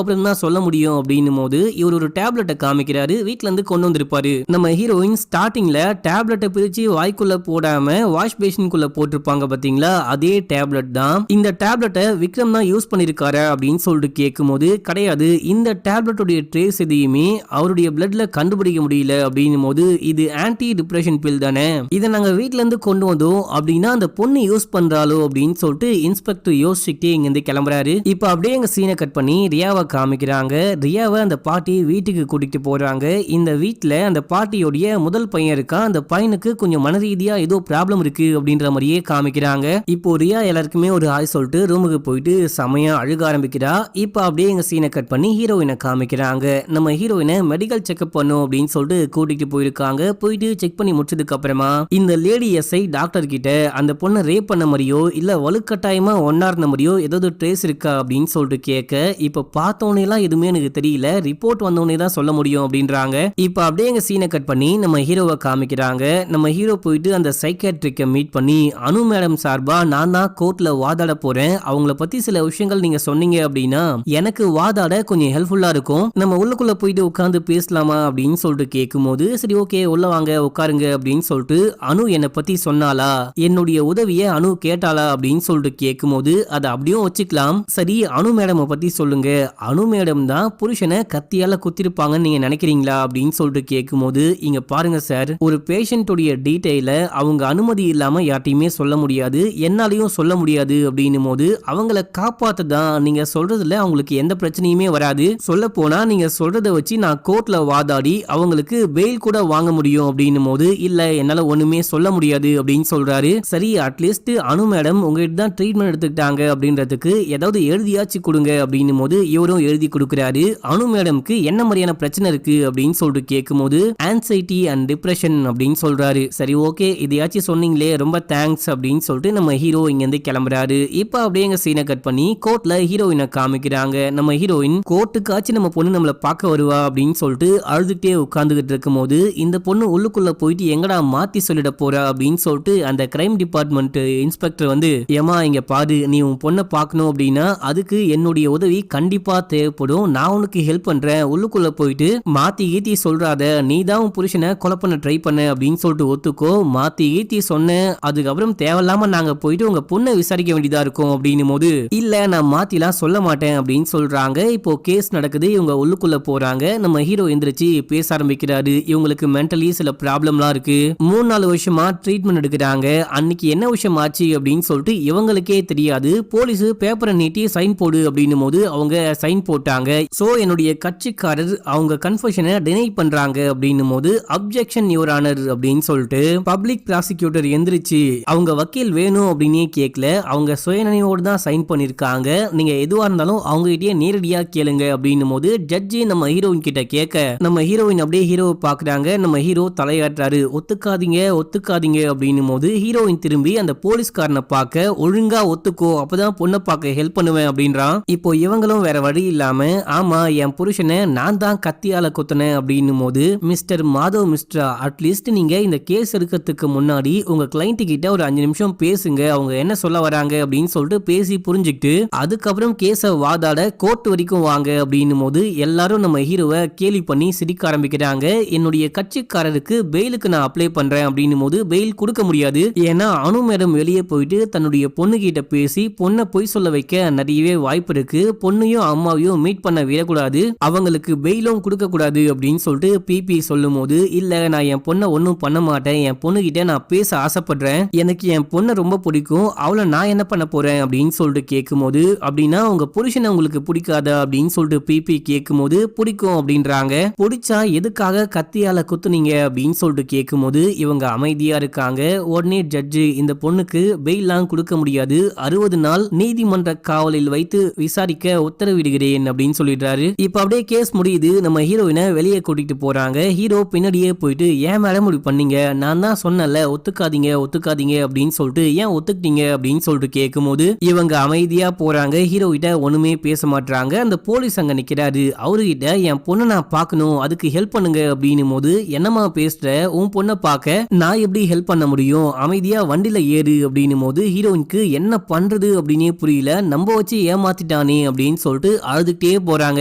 அப்புறம் தான் சொல்ல முடியும் அப்படின்னும் போது இவர் ஒரு டேப்லெட்டை காமிக்கிறாரு, வீட்டுல இருந்து கொண்டு வந்திருப்பாரு. நம்ம ஹீரோயின் ஸ்டார்டிங்ல டேப்லெட்டை பிரிச்சு வாய்க்குள்ள போடாம வாஷ் பேஷனுக்குள்ள போட்டிருப்பாங்க பாத்தீங்களா, அதே டேப்லெட் தான். இந்த டேப்லெட்டை விக்ரம் தான் யூஸ் பண்ணிருக்காரு அப்படின்னு சொல்லிட்டு கேட்கும் போது கிடையாது, இந்த டேப்லெட்டுடைய ட்ரேஸ் எதையுமே அவருடைய பிளட்ல கண்டுபிடிக்க முடியல அப்படின்னும் போது இது ஆன்டி டிப்ரெஷன் பில் தானே, இதை நாங்க வீட்ல இருந்து கொண்டு வந்தோம் அப்படின்னா அந்த பொண்ணு யூஸ் பண்றாளோ அப்படின்னு சொல்லிட்டு இன்ஸ்பெக்டர் யோசிச்சுட்டே இங்க இருந்து கிளம்புறாரு. இப்ப அப்படியே எங்க சீனை கட் பண்ணி ரியாவை காமிக்கிறாங்க. ரியாவை அந்த பாட்டி வீட்டுக்கு கூட்டிட்டு போறாங்க. இந்த வீட்டுல அந்த பாட்டியோடைய முதல் பையன் இருக்கான், அந்த பையனுக்கு கொஞ்சம் மன ரீதியா ஏதோ ப்ராப்ளம் இருக்கு அப்படின்ற மாதிரியே காமிக்கிறாங்க. இப்போ ரியா எல்லாருக்குமே ஒரு ஹாய் சொல்லிட்டு ரூமுக்கு போயிட்டு செமையா அழுக ஆரம்பிக்கிறா. இப்ப அப்படியே எங்க சீனை கட் பண்ணி ஹீரோயினை காமிக்கிறாங்க. நம்ம ஹீரோயினை மெடிக்கல் செக்அப் பண்ணும் அப்படின்னு சொல்லிட்டு கூட்டிட்டு போயிருக்காங்க. போயிட்டு செக் பண்ணி முடிச்சதுக்கு அப்புறமா இந்த லேடி எஸ்ஐ டாக்டர் கிட்ட அந்த பொண்ணை ரேப் பண்ண மாதிரியோ இல்ல வலுக்கட்டாயமா ஒன்னார்ன மாதிரியோ ஏதாவது ட்ரேஸ் இருக்கா அப்படின்னு சொல்லிட்டு கேட்க இப்ப பார்த்தோன்னே எல்லாம் எதுவுமே எனக்கு தெரியல, ரிப்போர்ட் வந்தோடனே தான் சொல்ல முடியும் அப்படின்றாங்க. இப்ப அப்படியே எங்க சீனை கட் பண்ணி நம்ம ஹீரோவை காமிக்கிறாங்க. நம்ம ஹீரோ போயிட்டு அந்த சைக்காட்ரிக்கை மீட் பண்ணி அனு மேடம் சார்பா நான் தான் கோர்ட்ல வாதாட போறேன், அவங்கள பத்தி சில விஷயங்கள் நீங்க சொன்னீங்க அப்படின்னா எனக்கு வாதாட கொஞ்சம் ஹெல்ப்ஃபுல்லா இருக்கும், நம்ம உள்ளுக்குள்ள போயிட்டு உட்கார்ந்து பேசலாமா அப்படின்னு சொல்லிட்டு கேட்கும் போது சரி ஓகே உள்ள வாங்க உட்காருங்க அப்படின்னு சொல்லிட்டு அனு என்னை பத்தி சொன்னாலா, என்னுடைய உதவிய அனு கேட்டாளா அப்படின்னு சொல்லிட்டு கேட்கும் போது அதை அப்படியும் வச்சுக்கலாம், சரி அனு மேடம் பத்தி சொல்லுங்க, அனு மேடம் தான் புருஷனை கத்தியால குத்திருப்பாங்கன்னு நீங்க நினைக்கிறீங்களா அப்படின்னு சொல்லிட்டு கேட்கும் போது இங்க பாருங்க சார், ஒரு பேஷண்டோடைய டீடைல அவங்க அனுமதி இல்லாம யார்ட்டையுமே சொல்ல முடியாது, என்னாலையும் சொல்ல முடியாது அப்படின்னும் போது அவங்கள காப்பாத்த தான் நீங்க சொல்றது சொல்றதுல அவங்களுக்கு எந்த பிரச்சனையுமே வராது. சொல்ல போனா நீங்க சொல்றத வச்சு நான் கோர்ட்ல வாதாடி அவங்களுக்கு பெயில் கூட வாங்க முடியும் அப்படின்னும் போது இல்ல என்னால ஒண்ணுமே சொல்ல முடியாது அப்படின்னு சொல்றாரு. சரி அட்லீஸ்ட் அனு மேடம் உங்ககிட்ட தான் ட்ரீட்மெண்ட் எடுத்துக்கிட்டாங்க அப்படின்றதுக்கு ஏதாவது எழுதியாச்சு கொடுங்க அப்படின்னும் போது இவரும் எழுதி கொடுக்குறாரு. அனு மேடம்க்கு என்ன மாதிரியான பிரச்சனை இருக்கு அப்படின்னு சொல்லிட்டு கேட்கும்போது ஆன்சைட்டி அண்ட் டிப்ரெஷன் அப்படின்னு சொல்றாரு. சரி ஓகே இதையாச்சும் சொன்னீங்களே ரொம்ப தேங்க்ஸ் அப்படின்னு சொல்லிட்டு நம்ம ஹீரோ இங்க இருந்து கிளம்புறாரு. இப்ப அப்படியே சீனை கட் பண்ணி கோர்ட்ல ஹீரோயினை காமிக்கிறாங்க. நம்ம ஹீரோயின் கோர்ட்டுக்காச்சு நம்ம பொண்ணு நம்மள பார்க்க வருவா அப்படின்னு சொல்லிட்டு அழுதுகிட்டே உட்கார்ந்துகிட்டு இருக்கும் போது இந்த பொண்ணு உள்ளுக்குள்ள போயிட்டு எங்கடா மாத்தி சொல்லிட போறா அப்படின்னு சொல்லிட்டு அந்த கிரைம் டிபார்ட்மெண்ட் இன்ஸ்பெக்டர் வந்து ஏமா இங்க பாரு நீ உன் பொண்ணை பார்க்கணும் அப்படின்னா அதுக்கு என்னுடைய உதவி கண்டிப்பா தேவைப்படும். நான் உனக்கு ஹெல்ப் பண்றேன். உள்ளுக்குள்ள போயிட்டு மாத்தி ஈத்தி சொல்றாத நீ தான் உன் புருஷனை கொலை பண்ண ட்ரை பண்ண அப்படின்னு சொல்லிட்டு ஒத்துக்கோ. மாத்தி ஈத்தி சொன்ன அதுக்கப்புறம் தேவையில்லாம நாங்க போயிட்டு உங்க பொண்ணை விசாரிக்க வேண்டியதா இருக்கும் அப்படின்னும் போது இல்ல நான் மாத்திலாம் சொல்ல மாட்டேன் அப்படின்னு சொல்றாங்க. இப்போ கேஸ் நடக்குது. இவங்க உள்ளுக்குள்ள போறாங்க. நம்ம ஹீரோ எந்திரிச்சு பேச ஆரம்பிக்கிறாரு. இவங்களுக்கு மென்டலி சில ப்ராப்ளம்லாம் இருக்கு. 3-4 வருஷமா ட்ரீட்மெண்ட் எடுக்கிறாங்க. அன்னைக்கு என்ன விஷயம் ஆச்சு அப்படின்னு சொல்லிட்டு இவங்களுக்கே தெரியாது. போலீஸ் பேப்பரை நீட்டி சைன் போடு அப்படின்னும் போது அவங்க சைன் போட்டாங்க. சோ என்னுடைய கட்சிக்காரர் அவங்க கன்ஃபெஷனை டினை பண்றாங்க அப்படின்னும் போது அப்ஜெக்ஷன் யுவர் ஆனர் அப்படின்னு சொல்லிட்டு பப்ளிக் ப்ராசிக்யூட்டர் எந்திரிச்சு அவங்க வக்கீல் வேணும் அப்படின்னே கேட்கல. அவங்க சுயநினைவோடு தான் சைன் பண்ணிருக்காங்க. நீங்க எதுவா இருந்தாலும் அவங்க கிட்டயே நேரடியா கேளுங்க அப்படின்னும் போது ஜட்ஜி நம்ம ஹீரோயின் கிட்ட கேட்க நம்ம ஹீரோயின் அப்படியே ஹீரோவை பாக்குறாங்க. நம்ம ஹீரோ தலையாட்டுறாரு. ஒத்துக்காதீங்க ஒத்துக்காதீங்க அப்படின்னும் போது ஹீரோயின் திரும்பி அந்த போலீஸ்காரனை பார்க்க ஒழுங்கா ஒத்துக்கோ அப்பதான் பொண்ணை பார்க்க ஹெல்ப் பண்ணுவேன் அப்படின்றான். இப்போ இவங்களும் வேற வழி இல்லாம ஆமா என் புருஷனை நான் தான் கத்தியால குத்தினேன் அப்படின்னும் போது மிஸ்டர் மாதவ் மிஸ்டரா அட்லீஸ்ட் நீங்க இந்த கேஸ் எடுக்கிறதுக்கு முன்னாடி உங்க கிளைண்ட் கிட்ட ஒரு 5 நிமிஷம் பேசுங்க அவங்க என்ன சொல்ல வராங்க அப்படின்னு சொல்லிட்டு பேசி புரிஞ்சுக்கிட்டு அதுக்கப்புறம் கேஸ வாதாட கோர்ட் வரைக்கும் வாங்க அப்படின்னும் போது எல்லாரும் நம்ம ஹீரோவை கேலி பண்ணி சிரிக்க ஆரம்பிக்கிறாங்க. என்னுடைய கட்சிக்காரருக்கு பெயிலுக்கு நான் அப்ளை பண்றேன் அப்படின்னும் போது பெயில் கொடுக்க முடியாது. ஏன்னா அனு மேடம் வெளியே போயிட்டு தன்னுடைய பொண்ணு கிட்ட பேசி பொண்ணை பொய் சொல்ல வைக்க நிறையவே வாய்ப்பு இருக்கு. பொண்ணையும் அம்மாவையும் மீட் பண்ண விடக்கூடாது. அவங்களுக்கு பெயிலும் கொடுக்க கூடாது அப்படின்னு சொல்லிட்டு பிபி சொல்லும் போது இல்ல நான் என் பொண்ணை ஒன்னும் பண்ண மாட்டேன். என் பொண்ணு கிட்ட நான் பேச ஆசைப்படுறேன். எனக்கு என் பொண்ணை ரொம்ப பிடிக்கும். அவளை நான் என்ன பண்ண போறேன் அப்படின்னு சொல்லிட்டு கேட்கும் போது அப்படின்னா உங்க புருஷனை உங்களுக்கு பிடிக்காதா அப்படின்னு சொல்லிட்டு பிபி கேட்கும் போது பிடிக்கும் அப்படின்றாங்க. பிடிச்சா எதுக்காக கத்தியால குத்துனீங்க அப்படின்னு சொல்லிட்டு கேட்கும் போது இவங்க அமைதியா இருக்காங்க. உடனே ஜட்ஜு இந்த பொண்ணுக்கு பெயிலாம் கொடுக்க முடியாது. 60 நாள் நீதிமன்ற காவலில் வைத்து விசாரிக்க உத்தரவிடுகிறேன் அப்படின்னு சொல்லிடுறாரு. இப்ப அப்படியே கேஸ் முடியுது. நம்ம ஹீரோயினை வெளியே கூட்டிட்டு போறாங்க. ஹீரோ பின்னாடியே போயிட்டு ஏன் மேடம் இப்படி பண்ணீங்க நான் தான் சொன்னல ஒத்துக்காதீங்க ஒத்துக்காதீங்க அப்படின்னு சொல்லிட்டு ஏன் ஒத்துக்கிட்டீங்க அப்படின்னு சொல்லிட்டு கேட்கும் போது இவங்க அமைதியா போறாங்க. ஹீரோ கிட்ட ஒண்ணுமே பேச மாட்டாங்க. அந்த போலீஸ் அங்க நிக்கிறாரு. அவர்கிட்ட என் பொண்ணை நான் பார்க்கணும் அதுக்கு ஹெல்ப் பண்ணுங்க அப்படின்னும் போது என்னமா பேசுற உன் பொண்ணை பார்க்க நான் எப்படி ஹெல்ப் பண்ண முடியும் அமைதியா வண்டியில ஏறு அப்படின்னும் போது ஹீரோயினுக்கு என்ன பண்றது அப்படின்னே புரியல. நம்ம வச்சு ஏமாத்திட்டானே அப்படின்னு சொல்லிட்டு அழுதுகிட்டே போறாங்க.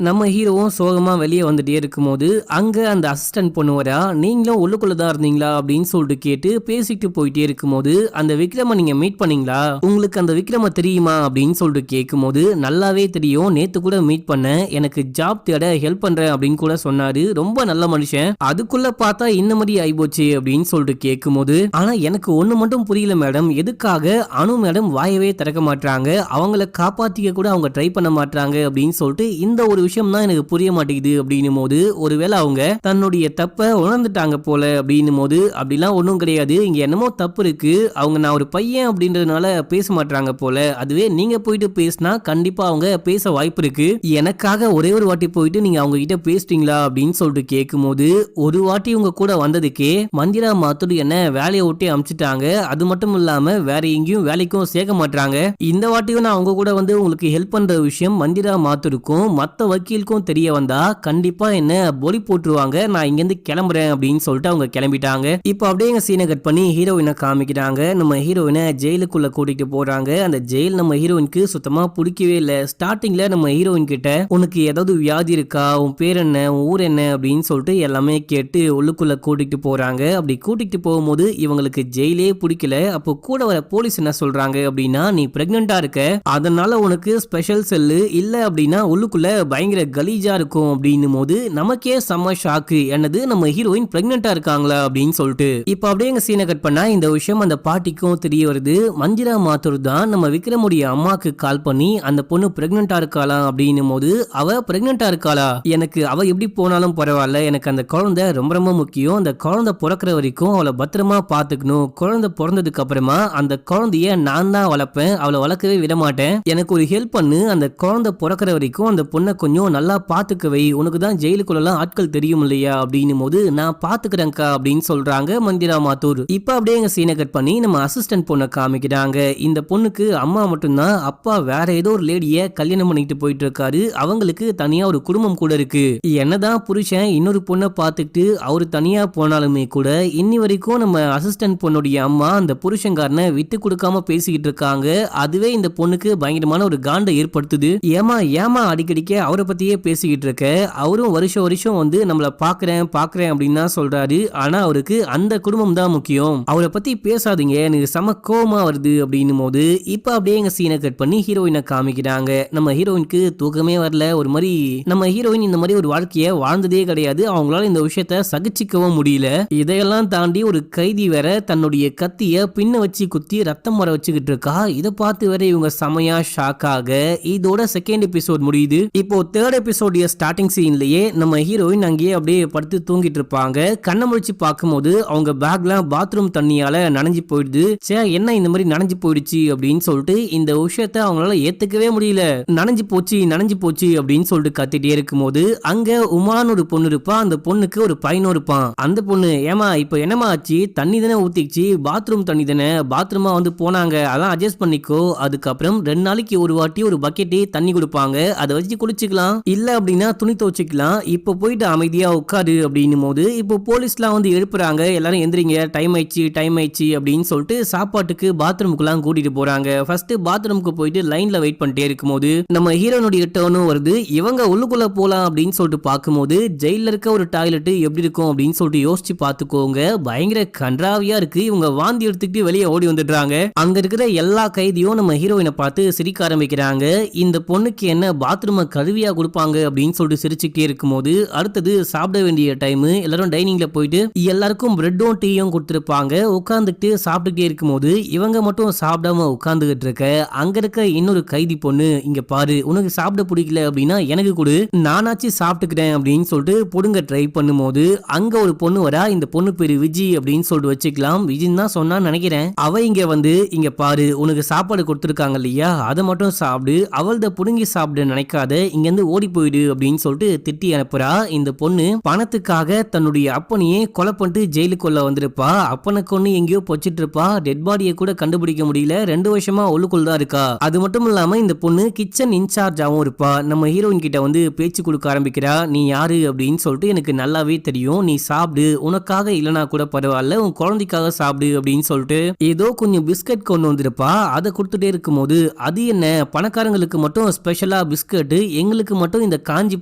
நம்ம ஹீரோவும் சோகமா வெளியே வந்துட்டே இருக்கும் போது அங்க அந்த அசிஸ்டன்ட் பொண்ணு வரா. நீங்களும் உள்ளுக்குள்ளதான் இருந்தீங்களா அப்படின்னு சொல்லிட்டு கேட்டு பேசிட்டு போயிட்டே இருக்கும் போது அந்த விக்ரம நீங்க மீட் பண்ணீங்களா உங்களுக்கு அந்த விக்ரம தெரியுமா அப்படின்னு சொல்லிட்டு கேட்கும் போது நல்லாவே தெரியும் நேத்து கூட மீட் பண்ண எனக்கு ஜாப் தேட ஹெல்ப் பண்றேன் அப்படின்னு கூட சொன்னாரு. ரொம்ப நல்ல மனுஷன். அதுக்குள்ள பார்த்தா இந்த மாதிரி ஆயிப்போச்சு அப்படின்னு சொல்லிட்டு கேட்கும் போது ஆனா எனக்கு ஒண்ணு மட்டும் புரியல மேடம் எதுக்காக அனு மேடம் வாயவே திறக்க மாட்டாங்க அவங்கள காப்பாத்திக்க கூட அவங்க ட்ரை பண்ண மாட்டாங்க அப்படின்னு சொல்லிட்டு இந்த ஒரு விஷயம் தான் எனக்கு புரிய மாட்டேங்குது அப்படின்னும் போது ஒருவேளை அவங்க தன்னுடைய தப்ப உணர்ந்துட்டாங்க போல அப்படின்னும் போது அப்படிலாம் ஒன்றும் கிடையாது இங்க என்னமோ தப்பு இருக்கு அவங்க நான் ஒரு பையன் அப்படின்றதுனால பேச மாட்டாங்க போல அதுவே நீங்க போயிட்டு பேசினா கண்டிப்பா அவங்க பேச வாய்ப்பு இருக்கு. எனக்காக ஒரே ஒரு வாட்டி போயிட்டு நீங்க அவங்க கிட்ட பேசிட்டீங்களா அப்படின்னு சொல்லிட்டு கேட்கும் போது ஒரு வாட்டி உங்க கூட வந்ததுக்கே மந்திரா மாத்தூர் என்ன வேலையை விட்டு அமிச்சிட்டாங்க. அது மட்டும் இல்லாம வேற எங்கேயும் வேலைக்கும் சேர்க்க மாட்டாங்க. இந்த வாட்டியும் நான் அவங்க கூட வந்து உங்களுக்கு ஹெல்ப் பண்ற விஷயம் மந்திரா மாத்தூருக்கும் மத்த வக்கீலுக்கும் தெரிய வந்தா கண்டிப்பா என்ன பொலி போட்டுருவாங்க. நான் இங்க இருந்து கிளம்புறேன் அப்படின்னு சொல்லிட்டு அவங்க கிளம்பிட்டாங்க. இப்போ அப்படியே எங்க சீனை கட் பண்ணி ஹீரோயினை காமிக்கிறாங்க. நம்ம ஹீரோயினை ஜெயிலுக்குள்ள கூட்டிட்டு போறாங்க. அந்த ஜெயில் நம்ம ஹீரோயினுக்கு சுத்தமா பிடிக்கவே இல்ல. ஸ்டார்டிங்ல நம்ம ஹீரோயின் கிட்ட உனக்கு ஏதாவது வியாதி இருக்கா உன் பேர் என்ன உன் ஊர் என்ன அப்படின்னு சொல்லிட்டு எல்லாமே கேட்டு உள்ளுக்குள்ள கூட்டிட்டு போறாங்க. அப்படி கூட்டிட்டு போகும்போது இவங்களுக்கு ஜெயிலே பிடிக்கல. அப்போ கூட வர போலீஸ் என்ன சொல்றாங்க அப்படின்னா நீ பிரெக்னெண்டா இருக்க அதனால உனக்கு ஸ்பெஷல் செல்லு இல்ல அப்படின்னா உள்ளுக்குள்ள பயங்கர கலீஜா இருக்கும் அப்படின்னும் போது நமக்கே செம்ம ஷாக்கு. என்னது நம்ம ஹீரோயின் பிரெக்னெண்டா இருக்காங்களா அப்படின்னு சொல்லிட்டு இப்ப அப்படியே எங்க சீனை கட் பண்ணா இந்த விஷயம் அந்த பாட்டிக்கும் தெரிய வருது. மஞ்சிரா மாத்தூர் தான் நம்ம விக்ரமுடைய அம்மாக்கு கால் பண்ணி அந்த பொண்ணு பொண்ணு பிரெக்னெண்டா இருக்காளா அப்படின்னும் போது அவ பிரெக்னெண்டா இருக்காளா, எனக்கு அவ எப்படி போனாலும் பரவாயில்ல, எனக்கு அந்த குழந்தை ரொம்ப ரொம்ப முக்கியம், அந்த குழந்தை பிறக்கிற வரைக்கும் அவளை பத்திரமா பாத்துக்கணும், குழந்தை பிறந்ததுக்கு அப்புறமா அந்த குழந்தைய நான் தான் வளர்ப்பேன், அவளை வளர்க்கவே விட மாட்டேன், எனக்கு ஒரு ஹெல்ப் பண்ணு, அந்த குழந்தை பிறக்கிற வரைக்கும் அந்த பொண்ணை கொஞ்சம் நல்லா பாத்துக்கவை, உனக்கு தான் ஜெயிலுக்குள்ளலாம் ஆட்கள் தெரியும் இல்லையா அப்படின்னும் போது நான் பாத்துக்கிறேன்க்கா அப்படின்னு சொல்றாங்க மந்திரா மாத்தூர். இப்ப அப்படியே எங்க சீனை கட் பண்ணி நம்ம அசிஸ்டன்ட் பொண்ணை காமிக்கிறாங்க. இந்த பொண்ணுக்கு அம்மா மட்டும்தான், அப்பா வேற ஏதோ ஒரு லேடிய கல்யாணம் பண்ணிட்டு போயிட்டு இருக்காரு, அவங்களுக்கு தனியா ஒரு குடும்பம் கூட இருக்கு, என்னதான் புருஷன் இன்னொரு பொண்ணை பார்த்துட்டு அவரு தனியா போனாலுமே கூட இன்னி வரைக்கும் நம்ம அசிஸ்டன்ட் பொண்ணுடைய அம்மா அந்த புருஷன்காரனை விட்டு கொடுக்காம பேசிக்கிட்டு இருக்காங்க. அதுவே இந்த பொண்ணுக்கு பயங்கரமான ஒரு காண்டை ஏற்படுத்துது. ஏமா ஏமா அடிக்கடிக்க அவரை பத்தியே பேசிக்கிட்டு இருக்க, அவரும் வருஷம் வருஷம் வந்து நம்மள பாக்குறேன் பாக்குறேன் அப்படின்னு தான் சொல்றாரு, ஆனா அவருக்கு அந்த குடும்பம் தான் முக்கியம், அவரை பத்தி பேசாதீங்க, எனக்கு செம கோவமா வருது அப்படின்னும் போது இப்ப அப்படியே எங்க சீனை கட் பண்ணி ஹீரோயினை காமிக்கிறாங்க. நம்ம ஹீரோயினுக்கு தூக்கமே வரல, ஒரு மாதிரி நம்ம ஹீரோயின் இந்த மாதிரி ஒரு வாழ்க்கைய வாழ்ந்ததே கிடையாது, அவங்களால இந்த விஷயத்த சகிச்சுக்கவும் முடியல. இதையெல்லாம் தாண்டி ஒரு கைதி வேற தன்னுடைய கத்திய பின்ன வச்சு குத்தி ரத்தம் வர வச்சுக்கிட்டு இருக்கா. இதை பார்த்து வேற இவங்க செமையா ஷாக் ஆக இதோட செகண்ட் எபிசோட் முடியுது. இப்போ தேர்ட் எபிசோடைய ஸ்டார்டிங் சீன்லயே நம்ம ஹீரோயின் அங்கேயே அப்படியே படுத்து தூங்கிட்டு இருப்பாங்க. கண்ணை முடிச்சு பார்க்கும்போது அவங்க பேக்லாம் பாத்ரூம் தண்ணியால நனைஞ்சு போயிடுது. சே என்ன இந்த மாதிரி நனைஞ்சு போயிடுச்சு அப்படின்னு சொல்லிட்டு இந்த விஷயத்த அவங்களால ஏத்துக்கவே முடியல. நனைஞ்சு போச்சு அப்படின்னு சொல்லிட்டு கத்திட்டே இருக்கும்போது அங்க உமான்னு ஒரு பொண்ணு இருப்பா. அந்த பொண்ணுக்கு ஒரு பையனும் இருப்பான். அந்த பொண்ணு ஏமா இப்ப என்னமா ஆச்சு, தண்ணி தானே ஊத்திச்சு, பாத்ரூம் தண்ணி தானே, பாத்ரூமா வந்து போனாங்க, அதான் அட்ஜஸ்ட் பண்ணிக்கோ, அதுக்கப்புறம் 2 நாளைக்கு ஒரு வாட்டி ஒரு பக்கெட்டே தண்ணி கொடுப்பாங்க, அதை வச்சு குளிச்சுக்கலாம், இல்ல அப்படின்னா துணி துவச்சிக்கலாம், இப்ப போயிட்டு அமைதியா உட்காரு அப்படின்னும் போது இப்போ போலீஸ்லாம் வந்து எழுப்புறாங்க, எல்லாரும் எந்திரிங்க, டைம் ஆயிடுச்சு அப்படின்னு சொல்லிட்டு சாப்பாட்டுக்கு பாத்ரூமுக்குலாம் கூட்டிட்டு போறாங்க. ஃபர்ஸ்ட் பாத்ரூமுக்கு போயிட்டு லைன்ல வெயிட் பண்ணிட்டே இருக்கும்போது நம்ம ஹீரோனுடைய டர்னும் வருது. இவங்க உள்ளுக்குள்ள போலாம் அப்படின்னு சொல்லிட்டு பார்க்கும்போது ஜெயில இருக்க ஒரு டாய்லெட் எப்படி இருக்கும் அப்படின்னு சொல்லிட்டு யோசிச்சு பார்த்துக்கோங்க. பயங்கர கன்றாவியா இருக்கு. இவங்க வாந்தி எடுத்துக்கிட்டு வெளியே ஓடி வந்துடுறாங்க. அங்க இருக்கிற எல்லா கைதியும் நம்ம ஹீரோயினை பார்த்து சிரிக்க ஆரம்பிக்கிறாங்க. இந்த பொண்ணுக்கு என்ன பாத்ரூமை கழுவியா கொடுப்பாங்க அப்படின்னு சொல்லிட்டு சிரிச்சுக்கிட்டே இருக்கும்போது அடுத்தது சாப்பிட வேண்டிய டைம். எல்லாரும் டைனிங்ல போயிட்டு எல்லாருக்கும் பிரெட்டும் டீயும் கொடுத்துருப்பாங்க. உட்காந்துக்கிட்டு சாப்பிட்டுக்கிட்டே இருக்கும்போது இவங்க மட்டும் சாப்பிடாம உட்காந்துக்கிட்டு இருக்க அங்க இருக்க இன்னொரு கைதி பொண்ணு, இங்க பாரு, உனக்கு சாப்பிட பிடிக்கல அப்படின்னா எனக்கு கொடு, நானாச்சு சாப்பிட்டுக்கிறேன் அப்படின்னு சொல்லிட்டு புடுங்க ட்ரை பண்ணும்போது அங்க ஒரு பொண்ணு வரா. இந்த பொண்ணு பேரு விஜி அப்படின்னு சொல்லிட்டு வச்சுக்கலாம், விஜின்னு தான் சொன்னான்னு நினைக்கிறேன். அவ இங்க வந்து இங்க பாரு, உனக்கு சாப்பாடு கொடுத்துருக்காங்க இல்லையா, அதை மட்டும் சாப்பிடு, அவள்த புடுங்கி சாப்பிட நினைக்காத, இங்க இருந்து ஓடி போயிடு அப்படின்னு சொல்லிட்டு திட்டி அனுப்புறா. இந்த பொண்ணு பணத்துக்காக தன்னுடைய அப்பனையே கொலை பண்ணிட்டு ஜெயிலுக்குள்ள வந்திருப்பா. அப்பனை கொண்டு எங்கேயோ பொச்சிட்டு இருப்பா. டெட் பாடியை கூட கண்டுபிடிக்க முடியல, 2 வருஷமா உள்ளுக்குள் தான் இருக்கா. அது மட்டும் இல்லாம இந்த பொண்ணு கிச்சன் இன்சார்ஜாவும் இருப்பா. நம்ம ஹீரோயின் கிட்ட வந்து பேச்சு கொடுக்க ஆரம்பிக்கிறா. நீ யாரு அப்படின்னு சொல்லிட்டு எனக்கு நல்லாவே தெரியும், நீ சாப்பிடு, உனக்காக இல்லனா கூட பரவாயில்ல, உன் குழந்தைக்காக சாப்பிடு அப்படின்னு சொல்லிட்டு ஏதோ கொஞ்சம் பிஸ்கட் கொண்டு வந்திருப்பா. அதை கொடுத்துட்டே இருக்கும்போது அது என்ன பணக்காரங்களுக்கு மட்டும் ஸ்பெஷலா பிஸ்கட், எங்களுக்கு மட்டும் இந்த காஞ்சி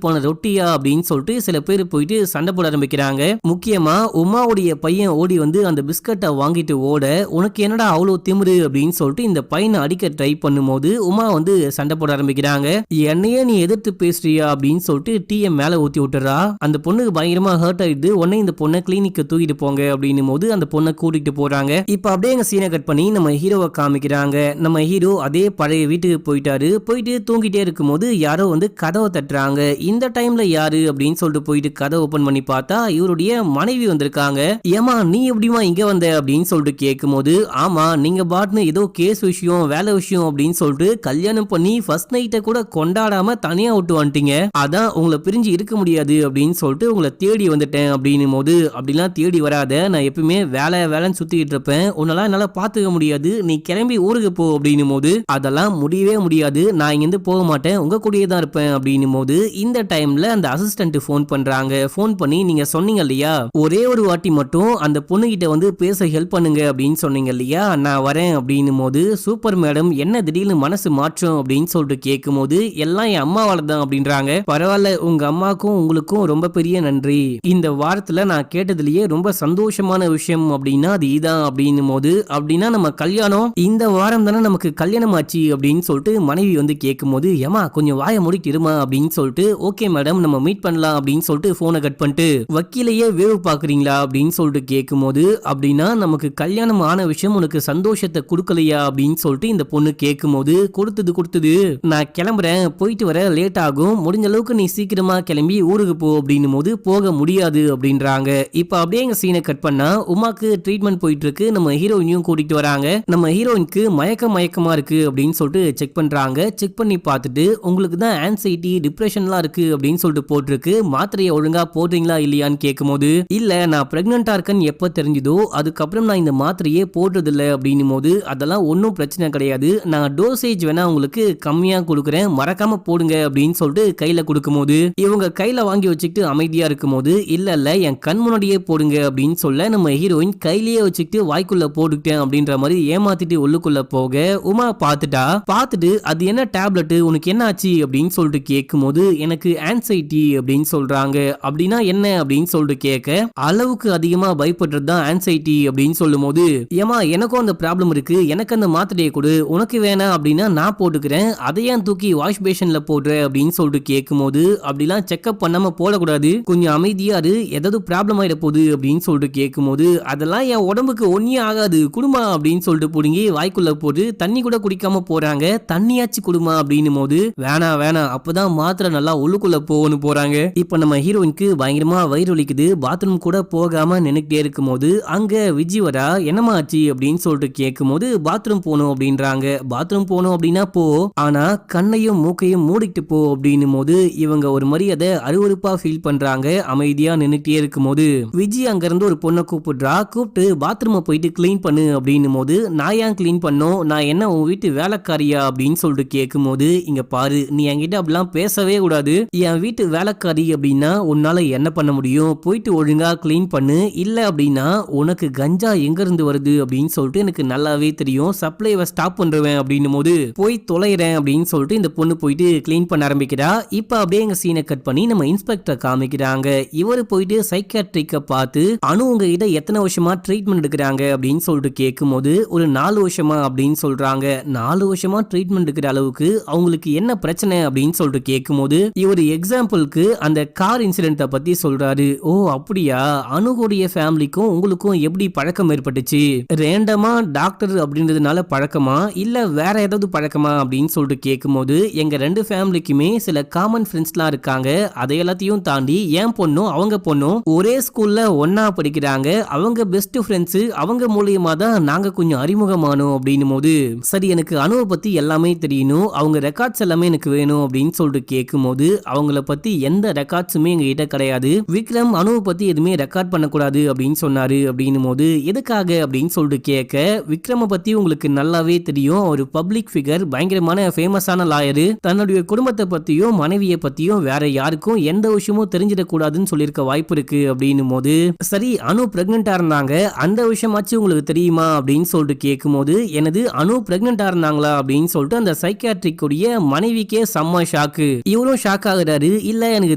போன ரொட்டியா அப்படின்னு சொல்லிட்டு சில பேர் போயிட்டு சண்டை போட ஆரம்பிக்கிறாங்க. முக்கியமா உமாவுடைய பையன் ஓடி வந்து அந்த பிஸ்கட்டை வாங்கிட்டு ஓட, உனக்கு என்னடா அவ்வளவு திமிரு அப்படின்னு சொல்லிட்டு இந்த பையனை அடிக்க ட்ரை பண்ணும்போது உமா வந்து சண்டை போட ஆரம்பிக்கிறாங்க. என்னையே நீ எதிர்த்து பேசுறியா அப்படின்னு சொல்லிட்டு டீயை மேல ஊத்தி விட்டுறா. அந்த பொண்ணுக்கு பயங்கரமா ஹர்ட் ஆயிடுது. உடனே இந்த பொண்ணை கிளினிக்கு தூக்கிட்டு போங்க அப்படின்னும் போது அந்த பொண்ணை கூட்டிட்டு போறாங்க. இப்ப அப்படியே எங்க சீனை கட் பண்ணி நம்ம ஹீரோவை காமிக்கிறாங்க. நம்ம ஹீரோ அதே பழைய வீட்டுக்கு போயிட்டாரு. போயிட்டு தூங்கிட்டே இருக்கும்போது யாரோ வந்து கதவை தட்டுறாங்க. இந்த டைம்ல யாரு அப்படின்னு சொல்லிட்டு போயிட்டு கதை ஓபன் பண்ணி பார்த்தா இவருடைய மனைவி வந்திருக்காங்க. ஏமா நீ எப்படிமா இங்க வந்த அப்படின்னு சொல்லிட்டு கேட்கும்போது, ஆமா நீங்க பாட்னு ஏதோ கேஸ் விஷயம் வேலை விஷயம் அப்படின்னு சொல்லிட்டு கல்யாணம் பண்ணி ஃபர்ஸ்ட் நைட்டை கூட கொண்டாடாம தனியா விட்டு வந்துட்டீங்க, அதான் உங்களை பிரிஞ்சு இருக்க முடியாது அப்படின்னு சொல்லிட்டு உங்களை தேடி வந்துட்டேன் அப்படின்னும் போது, அப்படிலாம் தேடி வராத, நான் எப்பவுமே வேலைன்னு சுத்திட்டு இருப்பேன், உன்னெல்லாம் என்னால பாத்துக்க முடியாது, நீ கிளம்பி ஊருக்கு போ அப்படின்னும் போது, அதெல்லாம் முடியவே முடியாது, நான் இங்கிருந்து போக மாட்டேன், உங்க கூடயே தான் இருப்பேன் அப்படின்னும் போது இந்த டைம்ல அந்த அசிஸ்டன்ட் போன் பண்றாங்க. போன் பண்ணி நீங்க சொன்னீங்க இல்லையா ஒரே ஒரு வாட்டி மட்டும் அந்த பொண்ணு கிட்ட வந்து பேச ஹெல்ப் பண்ணுங்க அப்படின்னு சொன்னீங்க இல்லையா, நான் வரேன் அப்படின்னும் போது, சூப்பர் மேடம் என்ன திடீர்னு மனசு மாற்றம் அப்படின்னு சொல்லிட்டு கேட்கும் போது, எல்லாம் என் அம்மாவால தான் அப்படின்றாங்க. பரவாயில்ல, உங்க அம்மாக்கும் உங்களுக்கும் ரொம்ப பெரிய நன்றி, இந்த வாரத்துல நான் கேட்டதுலயே ரொம்ப சந்தோஷமான விஷயம் அப்படின்னா அது இதான் அப்படின்னும் போது, அப்படின்னா நம்ம கல்யாணம் இந்த வாரம் தானே நமக்கு கல்யாணம் ஆச்சு அப்படின்னு சொல்லிட்டு மனைவி வந்து கேட்கும் போது, ஏமா கொஞ்சம் வாயை மூடிட்டு இருமா அப்படின்னு சொல்லிட்டு, ஓகே மேடம் நம்ம மீட் பண்ணலாம் அப்படின்னு சொல்லிட்டு போனை கட் பண்ணிட்டு, வக்கீலையே வேவு பாக்குறீங்களா அப்படின்னு சொல்லிட்டு கேட்கும் போது, அப்படின்னா நமக்கு கல்யாணம் ஆன விஷயம் உனக்கு சந்தோஷத்தை கொடுக்கலையா அப்படின்னு சொல்லிட்டு இந்த பொண்ணு கேட்கும் போது, கொடுத்தது போது நான் கிளம்புறேன், போயிட்டு வர லேட் ஆகும், முடிஞ்ச அளவுக்கு நீ சீக்கிரமா கிளம்பி ஊருக்கு போ அப்படின்னும் போது போக முடியாது அப்படின்றாங்க. இப்ப அப்படியே எங்க சீனை கட் பண்ணா உமாக்கு ட்ரீட்மெண்ட் போயிட்டு இருக்கு. நம்ம ஹீரோயினையும் கூட்டிட்டு வராங்க. நம்ம ஹீரோயினுக்கு மயக்கமா இருக்கு அப்படின்னு சொல்லிட்டு செக் பண்றாங்க. செக் பண்ணி பார்த்துட்டு உங்களுக்கு தான் ஆன்சைட்டி டிப்ரெஷன்லாம் இருக்கு அப்படின்னு சொல்லிட்டு போட்டிருக்கு, மாத்திரையை ஒழுங்கா போடுறீங்களா இல்லையான்னு கேட்கும்போது இல்ல நான் பிரெக்னெண்டா இருக்கேன்னு எப்ப தெரிஞ்சதோ அதுக்கப்புறம் நான் இந்த மாத்திரையே போடுறது இல்ல அப்படின்னும் போது அதெல்லாம் ஒன்றும் பிரச்சனை கிடையாது, நான் டோசேஜ் வேணா உங்களுக்கு கம்மியா கொடுக்குறேன், மறக்காம போடுங்க அப்படின்னு சொல்லிட்டு கையில கொடுக்கும்போது இவங்க கையில வாங்கி வச்சுக்கிட்டு அமைதியா இருக்கும்போது இல்ல என் கண் முன்னாடியே போடுங்க அப்படின்னு சொல்ல நம்ம ஹீரோயின் கையிலேயே வச்சுக்கிட்டு வாய்க்குள்ள போட்டுக்கிட்டேன் அப்படின்ற மாதிரி ஏமாத்திட்டு உள்ளுக்குள்ள போக உமா பார்த்துட்டு அது என்ன டேப்லெட் உனக்கு என்ன ஆச்சு அப்படின்னு சொல்லிட்டு கேட்கும்போது எனக்கு ஆன்சைட்டி அப்படின்னு சொல்றாங்க. அப்படின்னா என்ன அப்படின்னு சொல்லிட்டு கேட்க அளவுக்கு அதிகமா பயப்படுறது தான் ஆன்சைட்டி அப்படின்னு சொல்லும் போது ஏமா எனக்கும் அந்த ப்ராப்ளம் இருக்கு, எனக்கு அந்த மாத்திரையை கொடு, உனக்கு வேணாம் அப்படின்னா நான் போட்டுக்கிறேன், அதையான் தூக்கி வாஷ் பேஷன்ல போடுற அப்படின்னு சொல்லிட்டு கேட்கும்போது அப்படிலாம் செக்அப் பண்ணாம போடக்கூடாது, கொஞ்சம் அமைதியா இரு, ஏதாவது ப்ராப்ளம் ஆயிட போகுது அப்படின்னு சொல்லிட்டு கேட்கும்போது அதெல்லாம் என் உடம்புக்கு ஒன்னியே ஆகாது குடுமா அப்படின்னு சொல்லிட்டு புடுங்கி வாய்க்குள்ள போட்டு தண்ணி கூட குடிக்காம போறாங்க. தண்ணியாச்சு குடுமா அப்படின்னும் போது வேணாம் அப்பதான் மாத்திரை நல்லா உள்ளுக்குள்ள போகணும் போறாங்க. இப்ப நம்ம ஹீரோயினுக்கு பயங்கரமா வயிறு வலிக்குது, பாத்ரூம் கூட போகாம நின்னுக்கிட்டே இருக்கும் போது அங்க விஜி வரா, என்னமா ஆச்சு அப்படின்னு சொல்லிட்டு கேட்கும் போது பாத்ரூம் போகணும் அப்படின்றாங்க. பாத்ரூம் போகணும் அப்படின்னா போ, ஆனா கண்ணையும் மூக்கையும் மூடிட்டு போ அப்படின்னும் போது இவங்க ஒரு மாதிரி அதை அருவருப்பா ஃபீல் பண்றாங்க. அமைதியா நின்னுட்டே இருக்கும் போது விஜி அங்க இருந்து ஒரு பொண்ணை கூப்பிட்டு பாத்ரூமை போயிட்டு கிளீன் பண்ணு அப்படின்னும் போது நான் ஏன் கிளீன் பண்ணோம், நான் என்ன உன் வீட்டு வேலைக்காரியா அப்படின்னு சொல்லிட்டு கேட்கும் போது இங்க பாரு நீ என்கிட்ட அப்படிலாம் பேசவே கூடாது, என் வீட்டு வேலைக்காரி அப்படின்னா உன்னால என்ன பண்ண முடியும், போயிட்டு ஒழுங்கா கிளீன் பண்ணு, இல்ல அப்படின்னா உனக்கு கஞ்சா எங்க இருந்து வருது அப்படின்னு சொல்லிட்டு எனக்கு நல்லாவே தெரியும், சப்ளைவை ஸ்டாப் பண்றேன் அப்படின்னும் போது போய் தொலைறேன் அப்படின்னு சொல்லிட்டு இந்த பொண்ணு போயிட்டு கிளீன் பண்ண ஆரம்பிக்கிறா. இப்ப அப்படியே எங்க சீனை கட் பண்ணி நம்ம இன்ஸ்பெக்டர் காமிக்கிறாங்க. இவரு போயிட்டு சைக்கியாட்ரிக்க பார்த்து அனு உங்ககிட்ட எத்தனை வருஷமா ட்ரீட்மெண்ட் எடுக்கிறாங்க அப்படின்னு சொல்லிட்டு கேட்கும்போது ஒரு 4 வருஷமா அப்படின்னு சொல்றாங்க. 4 வருஷமா ட்ரீட்மெண்ட் எடுக்கிற அளவுக்கு அவங்களுக்கு என்ன பிரச்சனை அப்படின்னு சொல்லிட்டு கேட்கும்போது இவர் எக்ஸாம்பிளுக்கு அந்த கார் இன்சிடென்ட்டை பத்தி சொல்றாரு. ஓ அப்படியா, அனுகுடைய ஃபேமிலிக்கும் உங்களுக்கும் எப்படி பழக்கம் ஏற்பட்டுச்சு, ரேண்டமா டாக்டர் அப்படின்றதுனால பழக்கமா இல்ல வேற ஏதாவது பழக்கமா அப்படின்னு சொல்லிட்டு கேட்கும்போது எங்க 2 ஃபேமிலிக்குமே சில காமன் ஃப்ரெண்ட்ஸ்லாம் இருக்காங்க, அதை எல்லாத்தையும் தாண்டி என் பொண்ணும் அவங்க பொண்ணும் ஒரே ஸ்கூல்ல ஒன்னா படிக்கிறாங்க, அவங்க பெஸ்ட் ஃப்ரெண்ட்ஸ், அவங்க மூலியமா தான் நாங்க கொஞ்சம் அறிமுகமானோம் அப்படின்னும் போது சரி எனக்கு அனுவை பத்தி எல்லாமே தெரியணும், அவங்க ரெக்கார்ட்ஸ் எல்லாமே எனக்கு வேணும் அப்படின்னு சொல்லிட்டு கேட்கும்போது அவங்கள பத்தி எந்த ரெக்கார்ட்ஸுமே எங்க கிட்ட கிடையாது, விக்ரம் அனுவை பத்தி எதுவுமே ரெக்கார்ட் பண்ணக்கூடாது அப்படின்னு சொன்னாரு அப்படின்னும் போது எதுக்காக அப்படின்னு சொல்லிட்டு கேட்க விக்ரம பத்தி உங்களுக்கு நல்லாவே தெரியும், ஒரு பப்ளிக் ஃபிகர், பயங்கரமான ஃபேமஸான லாயரு, தன்னுடைய குடும்பத்தை பத்தியும் மனைவியை பத்தியும் வேற யாருக்கும் எந்த விஷயமும் தெரிஞ்சிடக்கூடாதுன்னு சொல்லியிருக்க வாய்ப்பு இருக்கு அப்படின்னும் போது சரி அனு பிரெக்னெண்டா இருந்தாங்க அந்த விஷயமாச்சு உங்களுக்கு தெரியுமா அப்படின்னு சொல்லிட்டு கேட்கும்போது எனது அனு பிரெக்னெண்டா இருந்தாங்களா அப்படின்னு சொல்லிட்டு அந்த சைக்கியாட்ரிக் உடைய மனைவிக்கே செம்ம ஷாக்கு. இவரும் ஷாக் ஆகுறாரு, இல்ல எனக்கு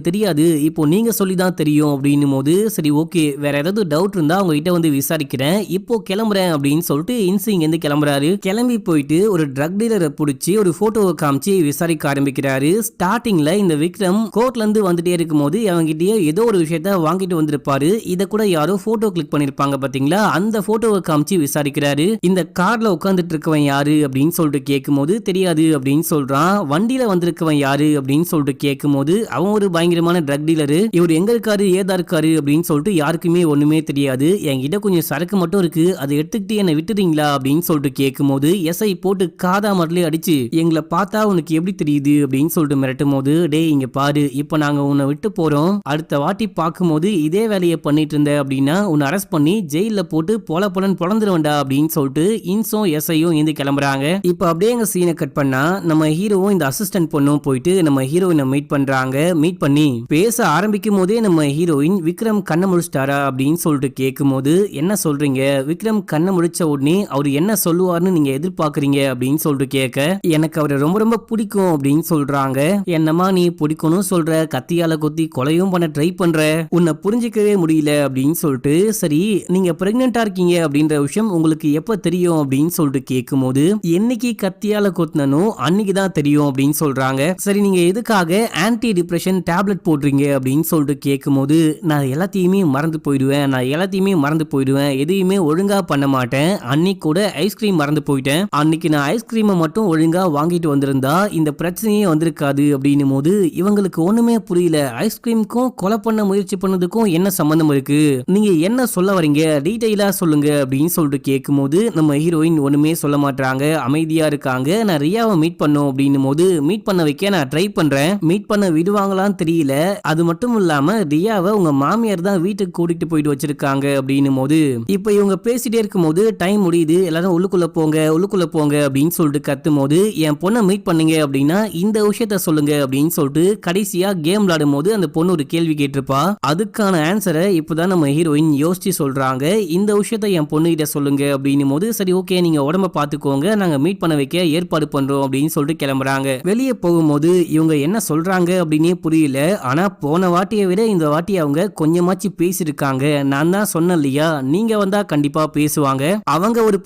தெரியாது, இப்போ நீங்க சொல்லிதான் தெரியும் அப்படின்னும் போது சரி ஓகே வேற ஏதாவது டவுட் இருந்தா அவங்க கிட்ட வந்து விசாரிக்கிறேன், இப்போ கிளம்புறேன் அப்படின்னு சொல்லிட்டு இன்சிங் இருந்து கிளம்புறாரு. கிளம்பி போயிட்டு ஒரு ட்ரக் டீலரை பிடிச்சி ஒரு போட்டோவை காமிச்சு விசாரிக்க ஆரம்பிக்கிறாரு. ஸ்டார்டிங்ல இந்த விக்ரம் கோர்ட்ல இருந்து வந்துட்டே இருக்கும் போது அவங்கிட்டயே ஏதோ ஒரு விஷயத்த வாங்கிட்டு வந்திருப்பாரு, இத கூட யாரோ போட்டோ கிளிக் பண்ணிருப்பாங்க பாத்தீங்களா, அந்த போட்டோவை காமிச்சு விசாரிக்கிறாரு. இந்த கார்ல உட்கார்ந்துட்டு இருக்கவன் யாரு அப்படின்னு சொல்லிட்டு கேட்கும்போது தெரியாது அப்படின்னு சொல்றான். வண்டியில வந்திருக்கவன் யாரு அப்படின்னு சொல்லிட்டு கேட்கும்போது அவன் ஒரு பயங்கரமான ட்ரக் டீலரு, இவர் எங்க இருக்காரு ஏதா இருக்காரு அப்படின்னு சொல்லிட்டு யாருக்குமே ஒண்ணுமே தெரியாது, என்கிட்ட கொஞ்சம் சரக்கு மட்டும் இருக்கு அதை எடுத்துக்கிட்டு என்ன விட்டுறீங்களா அப்படின்னு சொல்லிட்டு கேட்கும்போது எஸ்ஐ போட்டு காதா மரலே அடிச்சு எங்களை பார்த்தா உனக்கு எப்படி தெரியுது அப்படின்னு சொல்லிட்டு மிரட்டும் போது டேய் இங்க பாரு இப்ப நாங்க உன்னை விட்டு போறோம், அடுத்த வாட்டி பார்க்கும்போது இதே வேலையை பண்ணிட்டு இருந்த அப்படின்னா உன்னை அரெஸ்ட் பண்ணி ஜெயில போட்டு பொலன்னு பொழந்துருவண்டா அப்படின்னு சொல்லிட்டு இன்ஸும் எஸ்ஐயும் இருந்து கிளம்புறாங்க. இப்ப அப்படியே எங்க சீனை கட் பண்ணா நம்ம ஹீரோவும் இந்த அசிஸ்டன்ட் பொண்ணும் போயிட்டு நம்ம ஹீரோயினை மீட் பண்றாங்க. மீட் பண்ணி பேச ஆரம்பிக்கும் போதே நம்ம ஹீரோயின் விக்ரம் கண்ணை முழிச்சிட்டாரா அப்படின்னு சொல்லிட்டு கேட்கும் போது என்ன சொல்றீங்க, விக்ரம் கண்ணை முழிச்ச உடனே அவர் என்ன சொல்லுவார்னு நீங்க எதிர்பார்க்கறீங்க அப்படின்னு சொல்லிட்டு கேட்க எனக்கு அவரை ரொம்ப ரொம்ப பிடிக்கும் அப்படின்னு சொல்றாங்க. என்னமா நீ பிடிக்கணும் சொல்ற, கத்தியால கொத்தி கொலையும் பண்ண ட்ரை பண்ற, உன்னை புரிஞ்சிக்கவே முடியல அப்படின்னு சொல்லிட்டு சரி நீங்க பிரெக்னெண்டா இருக்கீங்க அப்படின்ற விஷயம் உங்களுக்கு எப்ப தெரியும் அப்படின்னு சொல்லிட்டு கேட்கும் போது என்னைக்கு கத்தியால கொத்தினோ அன்னைக்கு தான் தெரியும் அப்படின்னு சொல்றாங்க. சரி நீங்க எதுக்காக ஆன்டி டிப்ரெஷன் டேப்லெட் போடுறீங்க அப்படின்னு சொல்லிட்டு கேட்கும் போது நான் எல்லாத்தையுமே மறந்து போயிடுவேன், எதையுமே ஒழுங்கா பண்ண மாட்டேன், அன்னைக்கு கூட ஐஸ்கிரீம் மறந்து போயிட்டேன், அன்னைக்கு நான் ஐஸ்கிரீமை மட்டும் ஒழுங்கா வாங்கிட்டு வந்திருந்தா இந்த பிரச்சனையே வந்திருக்காது அப்படின்னும் போது இவங்களுக்கு ஒண்ணுமே புரியல. ஐஸ்கிரீமுக்கும் கொலை பண்ண முயற்சி பண்ணதுக்கும் என்ன சம்பந்தம் இருக்கு, நீங்க என்ன சொல்ல வரீங்க, டீடைலா சொல்லுங்க அப்படின்னு சொல்லிட்டு கேட்கும்போது நம்ம ஹீரோயின் ஒண்ணுமே சொல்ல மாட்டாங்க, அமைதியா இருக்காங்க. நான் ரியாவை மீட் பண்ணோம் அப்படின்னும் போது மீட் பண்ண வைக்க நான் ட்ரை பண்றேன், மீட் பண்ண விடுவாங்களான்னு தெரியல. அது மட்டும் இல்லாம ரியாவை உங்க மாமியார் தான் வீட்டுக்கு கூட்டிட்டு போயிட்டு வச்சிருக்காங்க அப்படின்னும் போது இப்ப இவங்க பேசிட்டே இருக்கும் போது டைம் முடியுது, எல்லாரும் உள்ளுக்குள்ள போங்க அப்படின்னு சொல்லிட்டு கத்தும் போது என் பொண்ணை மீட் பண்ணீங்க அப்படின்னா இந்த விஷயத்த சொல்லுங்க அப்படின்னு சொல்லிட்டு கடைசியா கேம் விளையாடும் போது அந்த பொண்ணு ஒரு கேள்வி கேட்டிருப்பா. அதுக்கான ஆன்சரை இப்பதான் நம்ம ஹீரோயின் யோசிச்சு சொல்றாங்க. இந்த விஷயத்த என் பொண்ணு கிட்ட சொல்லுங்க அப்படின்னும் போது சரி ஓகே நீங்க உடம்ப பாத்துக்கோங்க, நாங்க மீட் பண்ண வைக்க ஏற்பாடு பண்றோம் அப்படின்னு சொல்லிட்டு கிளம்புறாங்க. வெளியே போகும்போது இவங்க என்ன சொல்றாங்க அப்படின்னே புரியல. ஆனா போன வாட்டியை விட இந்த வாட்டி அவங்க கொஞ்சமாச்சு பேசிருக்காங்க. நான் தான் சொன்னேன் இல்லையா, நீங்க வந்தா கண்டிப்பா பேசுவாங்க, அவங்க ஒரு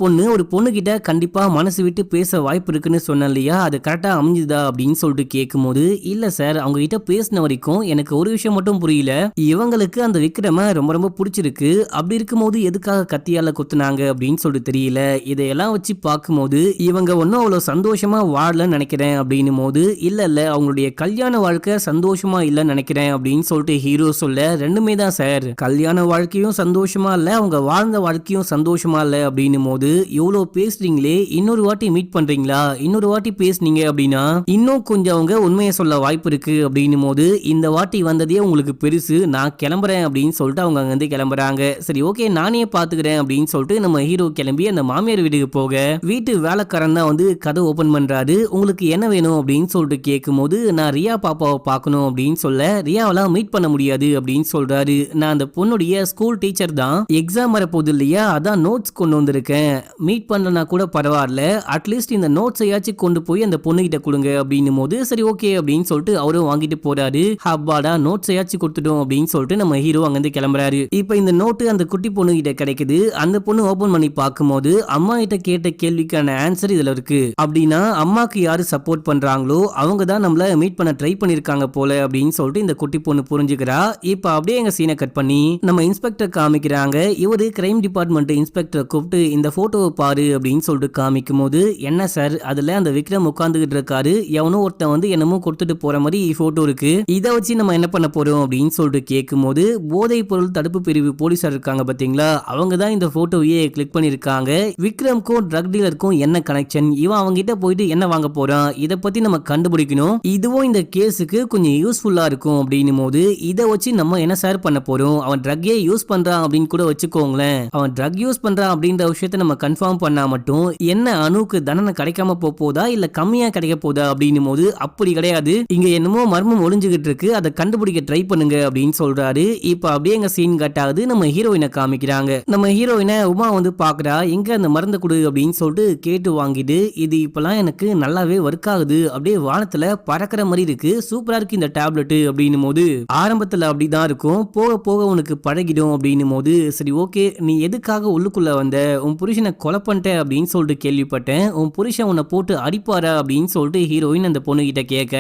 பொண்ணு கிட்ட கண்டிப்பா மனசு விட்டு பேச வாய்ப்பு இருக்குன்னு சொன்னேன் இல்லையா, அது கரெக்டா அமைஞ்சுதா அப்படின்னு சொல்லிட்டு கேட்கும்போது இல்ல சார், அவங்க கிட்ட பேசின வரைக்கும் எனக்கு ஒரு விஷயம் மட்டும் புரியல, இவங்களுக்கு அந்த விக்ரம ரொம்ப ரொம்ப பிடிச்சிருக்கு, அப்படி இருக்கும்போது எதுக்காக கத்தியால குத்துனாங்க அப்படின்னு சொல்லிட்டு தெரியல. இதையெல்லாம் வச்சு பார்க்கும்போது இவங்க ஒன்னும் அவ்வளவு சந்தோஷமா வாழலன்னு நினைக்கிறேன் அப்படின்னும் போது இல்ல அவங்களுடைய கல்யாண வாழ்க்கை சந்தோஷமா இல்லைன்னு நினைக்கிறேன் அப்படின்னு சொல்லிட்டு ஹீரோ சொல்ல ரெண்டுமே தான் சார், கல்யாண வாழ்க்கையும் சந்தோஷமா இல்ல, அவங்க வாழ்ந்த வாழ்க்கையும் சந்தோஷமா இல்ல அப்படின்னும் போது இவ்வளவு பேசுறீங்களே, இன்னொரு வாட்டி மீட் பண்றீங்களா, இன்னொரு வாட்டி பேசுனீங்க அப்படின்னா இன்னும் கொஞ்சம் அவங்க உண்மையை சொல்ல வாய்ப்பு இருக்கு அப்படின்னும் போது இந்த வாட்டி வந்ததே உங்களுக்கு பெருசு, நான் கிளம்புறேன் அப்படின்னு சொல்லிட்டு அவங்க அங்கிருந்து கிளம்புறாங்க. சரி ஓகே நானே பாத்துக்கிறேன் அப்படின்னு சொல்லிட்டு நம்ம ஹீரோ கிளம்பி அந்த மாமியார் வீட்டுக்கு போக வீட்டு வேலைக்காரன் தான் வந்து கதை ஓபன் பண்றாரு. உங்களுக்கு என்ன வேணும் அப்படின்னு சொல்லிட்டு கேட்கும்போது நான் ரியா பாப்பாவை பார்க்கணும் அப்படின்னு சொல்ல ரியாவெல்லாம் மீட் பண்ண முடியாது அப்படின்னு சொல்றாரு. நான் அந்த பொண்ணுடைய ஸ்கூல் டீச்சர் தான், எக்ஸாம் வரப்போகுது இல்லையா, அதான் நோட்ஸ் கொண்டு வந்திருக்கேன், மீட் பண்ணனா கூட பரவாயில்ல, அட்லீஸ்ட் இந்த நோட்ஸையாச்சும் கொண்டு போய் அந்த பொண்ணு கிட்ட கொடுங்க அப்படின்னும் போது சரி ஓகே அப்படின்னு சொல்லிட்டு அவரும் வாங்கிட்டு போறாரு. அப்பாடா நோட்ஸையாச்சும் கொடுத்துட்டோம் அப்படின்னு சொல்லிட்டு நம்ம ஹீரோ அங்கிருந்து கிளம்புறாரு. இப்ப இந்த நோட்டு அந்த குட்டி பொண்ணு கிட்ட கிடைக்குது. அந்த பொண்ணு ஓபன் பண்ணி பார்க்கும்போது அம்மா கிட்ட கேட்ட கேள்விக்கான ஆன்சர் இதுல இருக்கு. அப்படின்னா அம்மாக்கு யாரு சப்போர்ட் பண்றாங்களோ அவங்க தான் நம்மள மீட் பண்ண ட்ரை பண்ணிருக்காங்க போல அப்படின்னு சொல்லிட்டு இந்த குட்டி பொண்ணு புரிஞ்சுக்கிறா. இப்ப அப்படியே எங்க சீனை கட் பண்ணி நம்ம இன்ஸ்பெக்டர் காமிக்கிறாங்க. இவரு கிரைம் டிபார்ட்மெண்ட் இன்ஸ்பெக்டர் கூப்பிட்டு இந்த போட்டோவை பாரு அப்படின்னு சொல்லிட்டு காமிக்கும் போது என்ன சார் அதுல அந்த விக்ரம் உட்கார்ந்துகிட்டு இருக்காரு, எவனோ ஒருத்தன் வந்து என்னமோ கொடுத்துட்டு போற மாதிரி போட்டோ இருக்கு, இதை வச்சு நம்ம என்ன பண்ண போறோம் அப்படின்னு சொல்லிட்டு கேட்கும் போது போதைப் பொருள் தடுப்பு பிரிவு போலீசார் இருக்காங்க பாத்தீங்களா, அவங்க தான் இந்த போட்டோவையே கிளிக் பண்ணிருக்காங்க. விக்ரம்க்கும் ட்ரக் டீலருக்கும் என்ன கனெக்ஷன், இவன் அவங்க கிட்ட போயிட்டு என்ன வாங்க போறான், இதை பத்தி நம்ம கண்டுபிடிக்கணும், இதுவும் இந்த கேஸுக்கு கொஞ்சம் யூஸ்ஃபுல்லா இருக்கும் அப்படின்னும் போது இதை வச்சு நம்ம என்ன சார் பண்ண போறோம், அவன் ட்ரக்கே யூஸ் பண்றான் அப்படின்னு கூட வச்சுக்கோங்களேன், அவன் ட்ரக் யூஸ் பண்றான் அப்படின்ற விஷயத்தை நம்ம கன்ஃபார்ம் பண்ணா மட்டும் என்ன அணுக்கு தண்டனை கிடைக்காம போதா இல்ல கம்மியா கிடைக்க போதா அப்படின்னும் போது அப்படி கிடையாது, இங்க என்னமோ மர்மம் ஒளிஞ்சுகிட்டு இருக்கு, அதை கண்டுபிடிக்க ட்ரை பண்ணுங்க அப்படின்னு சொல்றாரு. இப்ப அப்படியே எங்க சீன் கட் ஆகுது. நம்ம ஹீரோயினை காமிக்கிறாங்க. நம்ம ஹீரோயினை உமா வந்து பாக்குறா, எங்க அந்த மருந்து கொடு அப்படின்னு சொல்லிட்டு கேட்டு வாங்கிட்டு இது இப்பெல்லாம் எனக்கு நல்லாவே ஒர்க் ஆகுது, அப்படியே வானத்துல பறக்கிற மாதிரி இருக்கு, சூப்பரா இருக்கு இந்த டேப்லெட் அப்படின்னும் போது ஆரம்பத்துல அப்படிதான் இருக்கும், போக போக உனக்கு பழகிடும் அப்படின்னும் போது சரி ஓகே நீ எதுக்காக உள்ளுக்குள்ள வந்த, உன் புருஷனை கொலை பண்ணிட்ட அப்படின்னு சொல்லிட்டு கேள்விப்பட்டேன், உன் புருஷன் உன்னை போட்டு அடிப்பாரா அப்படின்னு சொல்லிட்டு ஹீரோயின் அந்த பொண்ணு கிட்ட கேட்க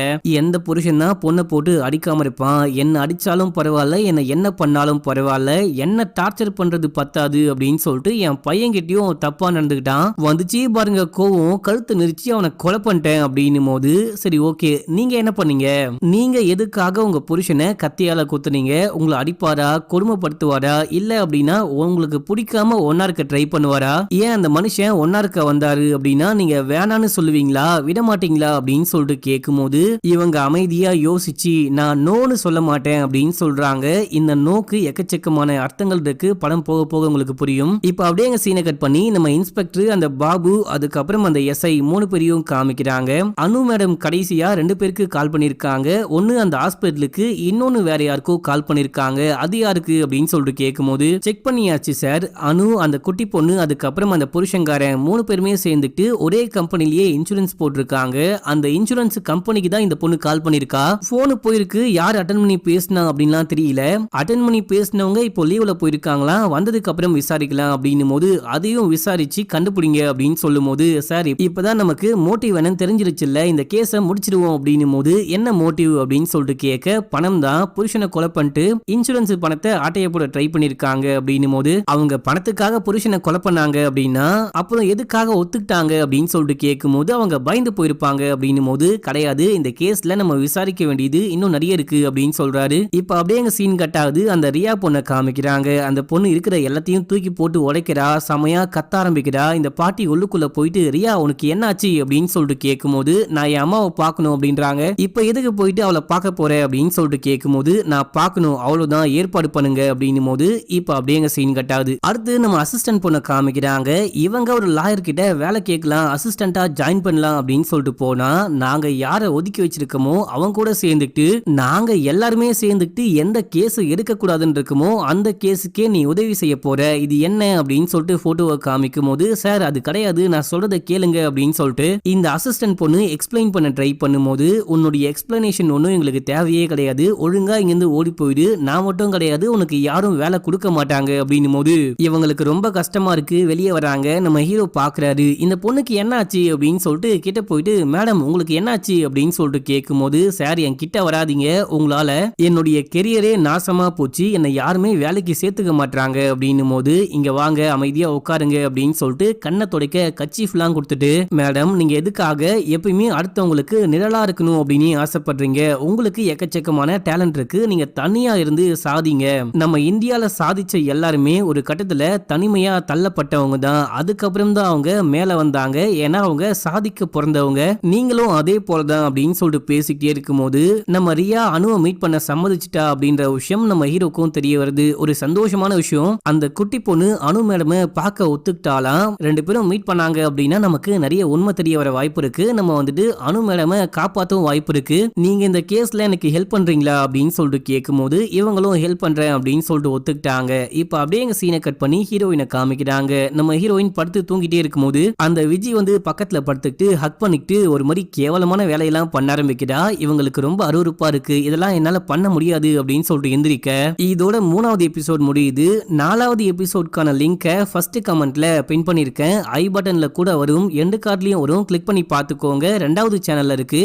எந்த புருஷன் தான் பொண்ணை போட்டு அடிக்காம இருப்பான், என்ன அடிச்சாலும் பரவாயில்ல, என்ன பண்ணாலும் பரவாயில்ல, என்ன டார்ச்சர் பண்றது பத்தாது அப்படின்னு சொல்லிட்டு என் பையன் கிட்டயும் தப்பா நடந்துக்கிட்டான், வந்துச்சு பாருங்க கோவம், கழுத்து நெரிச்சு அவனை கொலை பண்ணிட்டேன் அப்படின்னும் போது சரி ஓகே நீங்க என்ன பண்ணீங்க, நீங்க எதுக்காக உங்க புருஷனை கத்தியால குத்துனீங்க, உங்களை அடிப்பாரா, கொடுமைப்படுத்துவாரா, இல்ல அப்படின்னா உங்களுக்கு பிடிக்காம ஒன்னா இருக்க ட்ரை பண்ணுவாரா, ஏன் அந்த மனுஷன் ஒன்னா இருக்க வந்தாரு அப்படின்னா நீங்க வேணான்னு சொல்லுவீங்களா, விட மாட்டீங்களா அப்படின்னு சொல்லிட்டு கேட்கும்போது இவங்க அமைதியா யோசிச்சு நான் நோன்னு சொல்ல மாட்டேன் அப்படின்னு சொல்றாங்க. இந்த நோக்கு எக்கச்சக்கமான அர்த்தங்கள் இருக்கு, படம் போக போக உங்களுக்கு புரியும். இப்ப அப்படியே எங்க சீனை கட் பண்ணி நம்ம இன்ஸ்பெக்டர் அந்த பாபு அதுக்கப்புறம் அந்த எஸ்ஐ 3 பேரையும் காமிக்கிறாங்க. அனு மேடம் கடைசியா 2 பேருக்கு கால் பண்ணிருக்காங்க, ஒன்னு அந்த ஹாஸ்பிட்டலுக்கு, இன்னொன்னு வேற யாருக்கோ கால் பண்ணிருக்காங்க, அது யாருக்கு அப்படின்னு சொல்லிட்டு கேட்கும்போது செக் பண்ணியாச்சு சார், அனு அந்த குட்டி பொண்ணு அதுக்கப்புறம் அந்த புருஷங்காரன் 3 பேருமே சேர்ந்துட்டு ஒரே கம்பெனிலேயே இன்சூரன்ஸ் போட்டிருக்காங்க, அந்த இன்சூரன்ஸ் கம்பெனிக்கு தான் இந்த பொண்ணு கால் பண்ணிருக்கா, போனு போயிருக்கு, யார் அட்டன் பண்ணி பேசினா அப்படின்லாம் தெரியல, அட்டன் பண்ணி பேசினவங்க இப்போ லீவ்ல போயிருக்காங்களா, வந்ததுக்கு அப்புறம் விசாரிக்கலாம் அப்படின்னும் போது அதையும் விசாரிச்சு கண்டுபிடிங்க அப்படின்னு சொல்லும் போது சார் இப்பதான் நமக்கு மோட்டிவ் என்னன்னு தெரிஞ்சிருச்சு இல்ல, இந்த கேஸை முடிச்சிடுவோம் அப்படின்னும் போது என்ன மோட்டிவ் அப்படின்னு சொல்லிட்டு கேட்க பணம் தான், புருஷனை கொலை பண்ணிட்டு இன்சூரன்ஸ் பணத்தை ஆட்டைய போட ட்ரை பண்ணிருக்காங்க அப்படின்னும் போது அவங்க பணத்துக்காக புருஷனை கொலை பண்ணாங்க அப்படின்னா அப்புறம் எதுக்காக ஒத்துக்கிட்டாங்க அப்படின்னு சொல்லிட்டு கேட்கும் போது அவங்க பயந்து போயிருப்பாங்க அப்படின்னும் போது கிடையாது, இந்த கேஸ்ல நம்ம விசாரிக்க வேண்டியது இன்னும் நிறைய இருக்கு அப்படின்னு சொல்றாரு. இப்ப அப்படியே எங்க சீன் கட் ஆகுது. அந்த ரியா பொண்ணை காமிக்கிறாங்க. அந்த பொண்ணு இருக்கிற எல்லாத்தையும் தூக்கி போட்டு உடைக்கிறா, செமையா கத்த ஆரம்பிக்கிறா. இந்த பாட்டி உள்ளுக்குள்ள போயிட்டு ரியா உனக்கு என்னாச்சு அப்படின்னு சொல்லிட்டு கேட்கும்போது நான் என் அம்மாவை பார்க்கணும் அப்படின்றாங்க. இப்ப எதுக்கு போயிட்டு அவளை பார்க்க போற அப்படின்னு சொல்லிட்டு கேட்கும்போது நான் பார்க்கணும், அவ்வளவுதான், ஏற்பாடு பண்ணுங்க அப்படின்னும் போது இப்ப அப்படியே எங்க சீன் கட் ஆகுது. அடுத்து நம்ம அசிஸ்டன்ட் பொண்ணை காமிக்கிறாங்க. இவங்க ஒரு லாயர் கிட்ட வேலை கேட்கலாம், அசிஸ்டண்டா ஜாயின் பண்ணலாம் அப்படின்னு சொல்லிட்டு போனா நாங்க யாரை ஒதுக்கி வச்சிருக்கோமோ அவங்க கூட சேர்ந்துக்கிட்டு நாங்க எல்லாருமே சேர்ந்துக்கிட்டு எந்த கேஸ் எடுக்க கூடாதுன்னு இருக்குமோ அந்த கேஸுக்கே நீ உதவி செய்ய போற, இது என்ன அப்படின்னு சொல்லிட்டு போட்டோவை காமிக்கும் போது சார் அது கிடையாது, நான் சொல்றதை கேளுங்க அப்படின்னு சொல்லிட்டு இந்த அசிஸ்டன்ட் பொண்ணு எக்ஸ்பிளைன் பண்ண ட்ரை பண்ணும்போது உன்னுடைய எக்ஸ்பிளனேஷன் ஒன்றும் எங்களுக்கு தேவையே கிடையாது, ஒழுங்கா இங்கிருந்து ஓடி போயிடு, நான் மட்டும் கிடையாது உனக்கு யாரும் வேலை கொடுக்க மாட்டாங்க அப்படின்னும் போது இவங்களுக்கு ரொம்ப கஷ்டமா இருக்கு. வெளியே வராங்க. நம்ம ஹீரோ பாக்குறாரு இந்த பொண்ணுக்கு என்னாச்சு அப்படின்னு சொல்லிட்டு கிட்ட போயிட்டு மேடம் உங்களுக்கு என்னாச்சு அப்படின்னு சொல்லிட்டு கேட்கும் போது சார் என் கிட்ட வராதீங்க, உங்களால என்னுடைய கெரியரே நாசமா போச்சு, என்னை யாருமே வேலைக்கு சேர்த்துக்க மாட்டாங்க அப்படின்னும் போது இங்க வாங்க அமைதியா உட்காருங்க அப்படின்னு சொல்லிட்டு கண்ணை துடைக்க கர்ச்சீஃப்லாம் கொடுத்துட்டு மேடம் நீங்க எதுக்காக எப்பயுமே அடுத்தவங்களுக்கு நிழலா இருக்கணும் அப்படின்னு ஆசைப்படுறீங்க, உங்களுக்கு எக்கச்சக்கமான டேலண்ட் இருக்கு, நீங்க தனியா இருந்து சாதிங்க, நம்ம இந்தியால சாதிச்ச எல்லாருமே ஒரு கட்டத்துல தனிமையா தள்ளப்பட்டவங்க தான், அதுக்கப்புறம் தான் அவங்க மேல வந்தாங்க, ஏன்னா அவங்க சாதிக்க பிறந்தவங்க, நீங்களும் அதே போலதான் அப்படின்னு சொல்லிட்டு பேசிக்கிட்டே இருக்கும்போது நம்ம ரியா அணுவை மீட் பண்ண சம்மதிச்சிட்டா அப்படின்ற விஷயம் நம்ம ஹீரோக்கும் தெரிய வருது. ஒரு சந்தோஷமான விஷயம், அந்த குட்டி பொண்ணு அணு மேடமை பார்க்க ஒத்துக்கிட்டாலாம், ரெண்டு பேரும் மீட் பண்ணாங்க அப்படின்னா நமக்கு நிறைய உண்மை தெரிய வர வாய்ப்பு இருக்கு, நம்ம வந்துட்டு அணு மேடமை காப்பாற்றவும் வாய்ப்பு இருக்கு, நீங்க இந்த கேஸ்ல எனக்கு ஹெல்ப் பண்றீங்களா அப்படின்னு சொல்லிட்டு கேட்கும்போது இவங்களும் ஹெல்ப் பண்றேன் அப்படின்னு சொல்லிட்டு ஒத்துக்கிட்டாங்க. இப்ப அப்படியே எங்க சீனை கட் பண்ணி ஹீரோயினை காமிக்கிறாங்க. நம்ம ஹீரோயின் படுத்து தூங்கிட்டே இருக்கும்போது அந்த விஜய் வந்து பக்கத்துல படுத்துக்கிட்டு ஹக் பண்ணிக்கிட்டு ஒரு மாதிரி கேவலமான வேலையெல்லாம் பண்ண ஆரம்பிக்கிறா. இவங்களுக்கு ரொம்ப அருவருப்பா இருக்கு, இதெல்லாம் என்னால பண்ண முடியாது அப்படின்னு சொல்லிட்டு எந்திரிக்க இதோட 3வது எபிசோட் முடியுது. 4வது எபிசோட்கான லிங்கை ஃபர்ஸ்ட் கமெண்ட்ல பின் பண்ணிருக்கேன், ஐ பட்டன்ல கூட வரும், எண்டு கார்ட்லயும் வரும், கிளிக் பண்ணி பார்த்துக்கோங்க. 2வது சேனல்ல இருக்கு.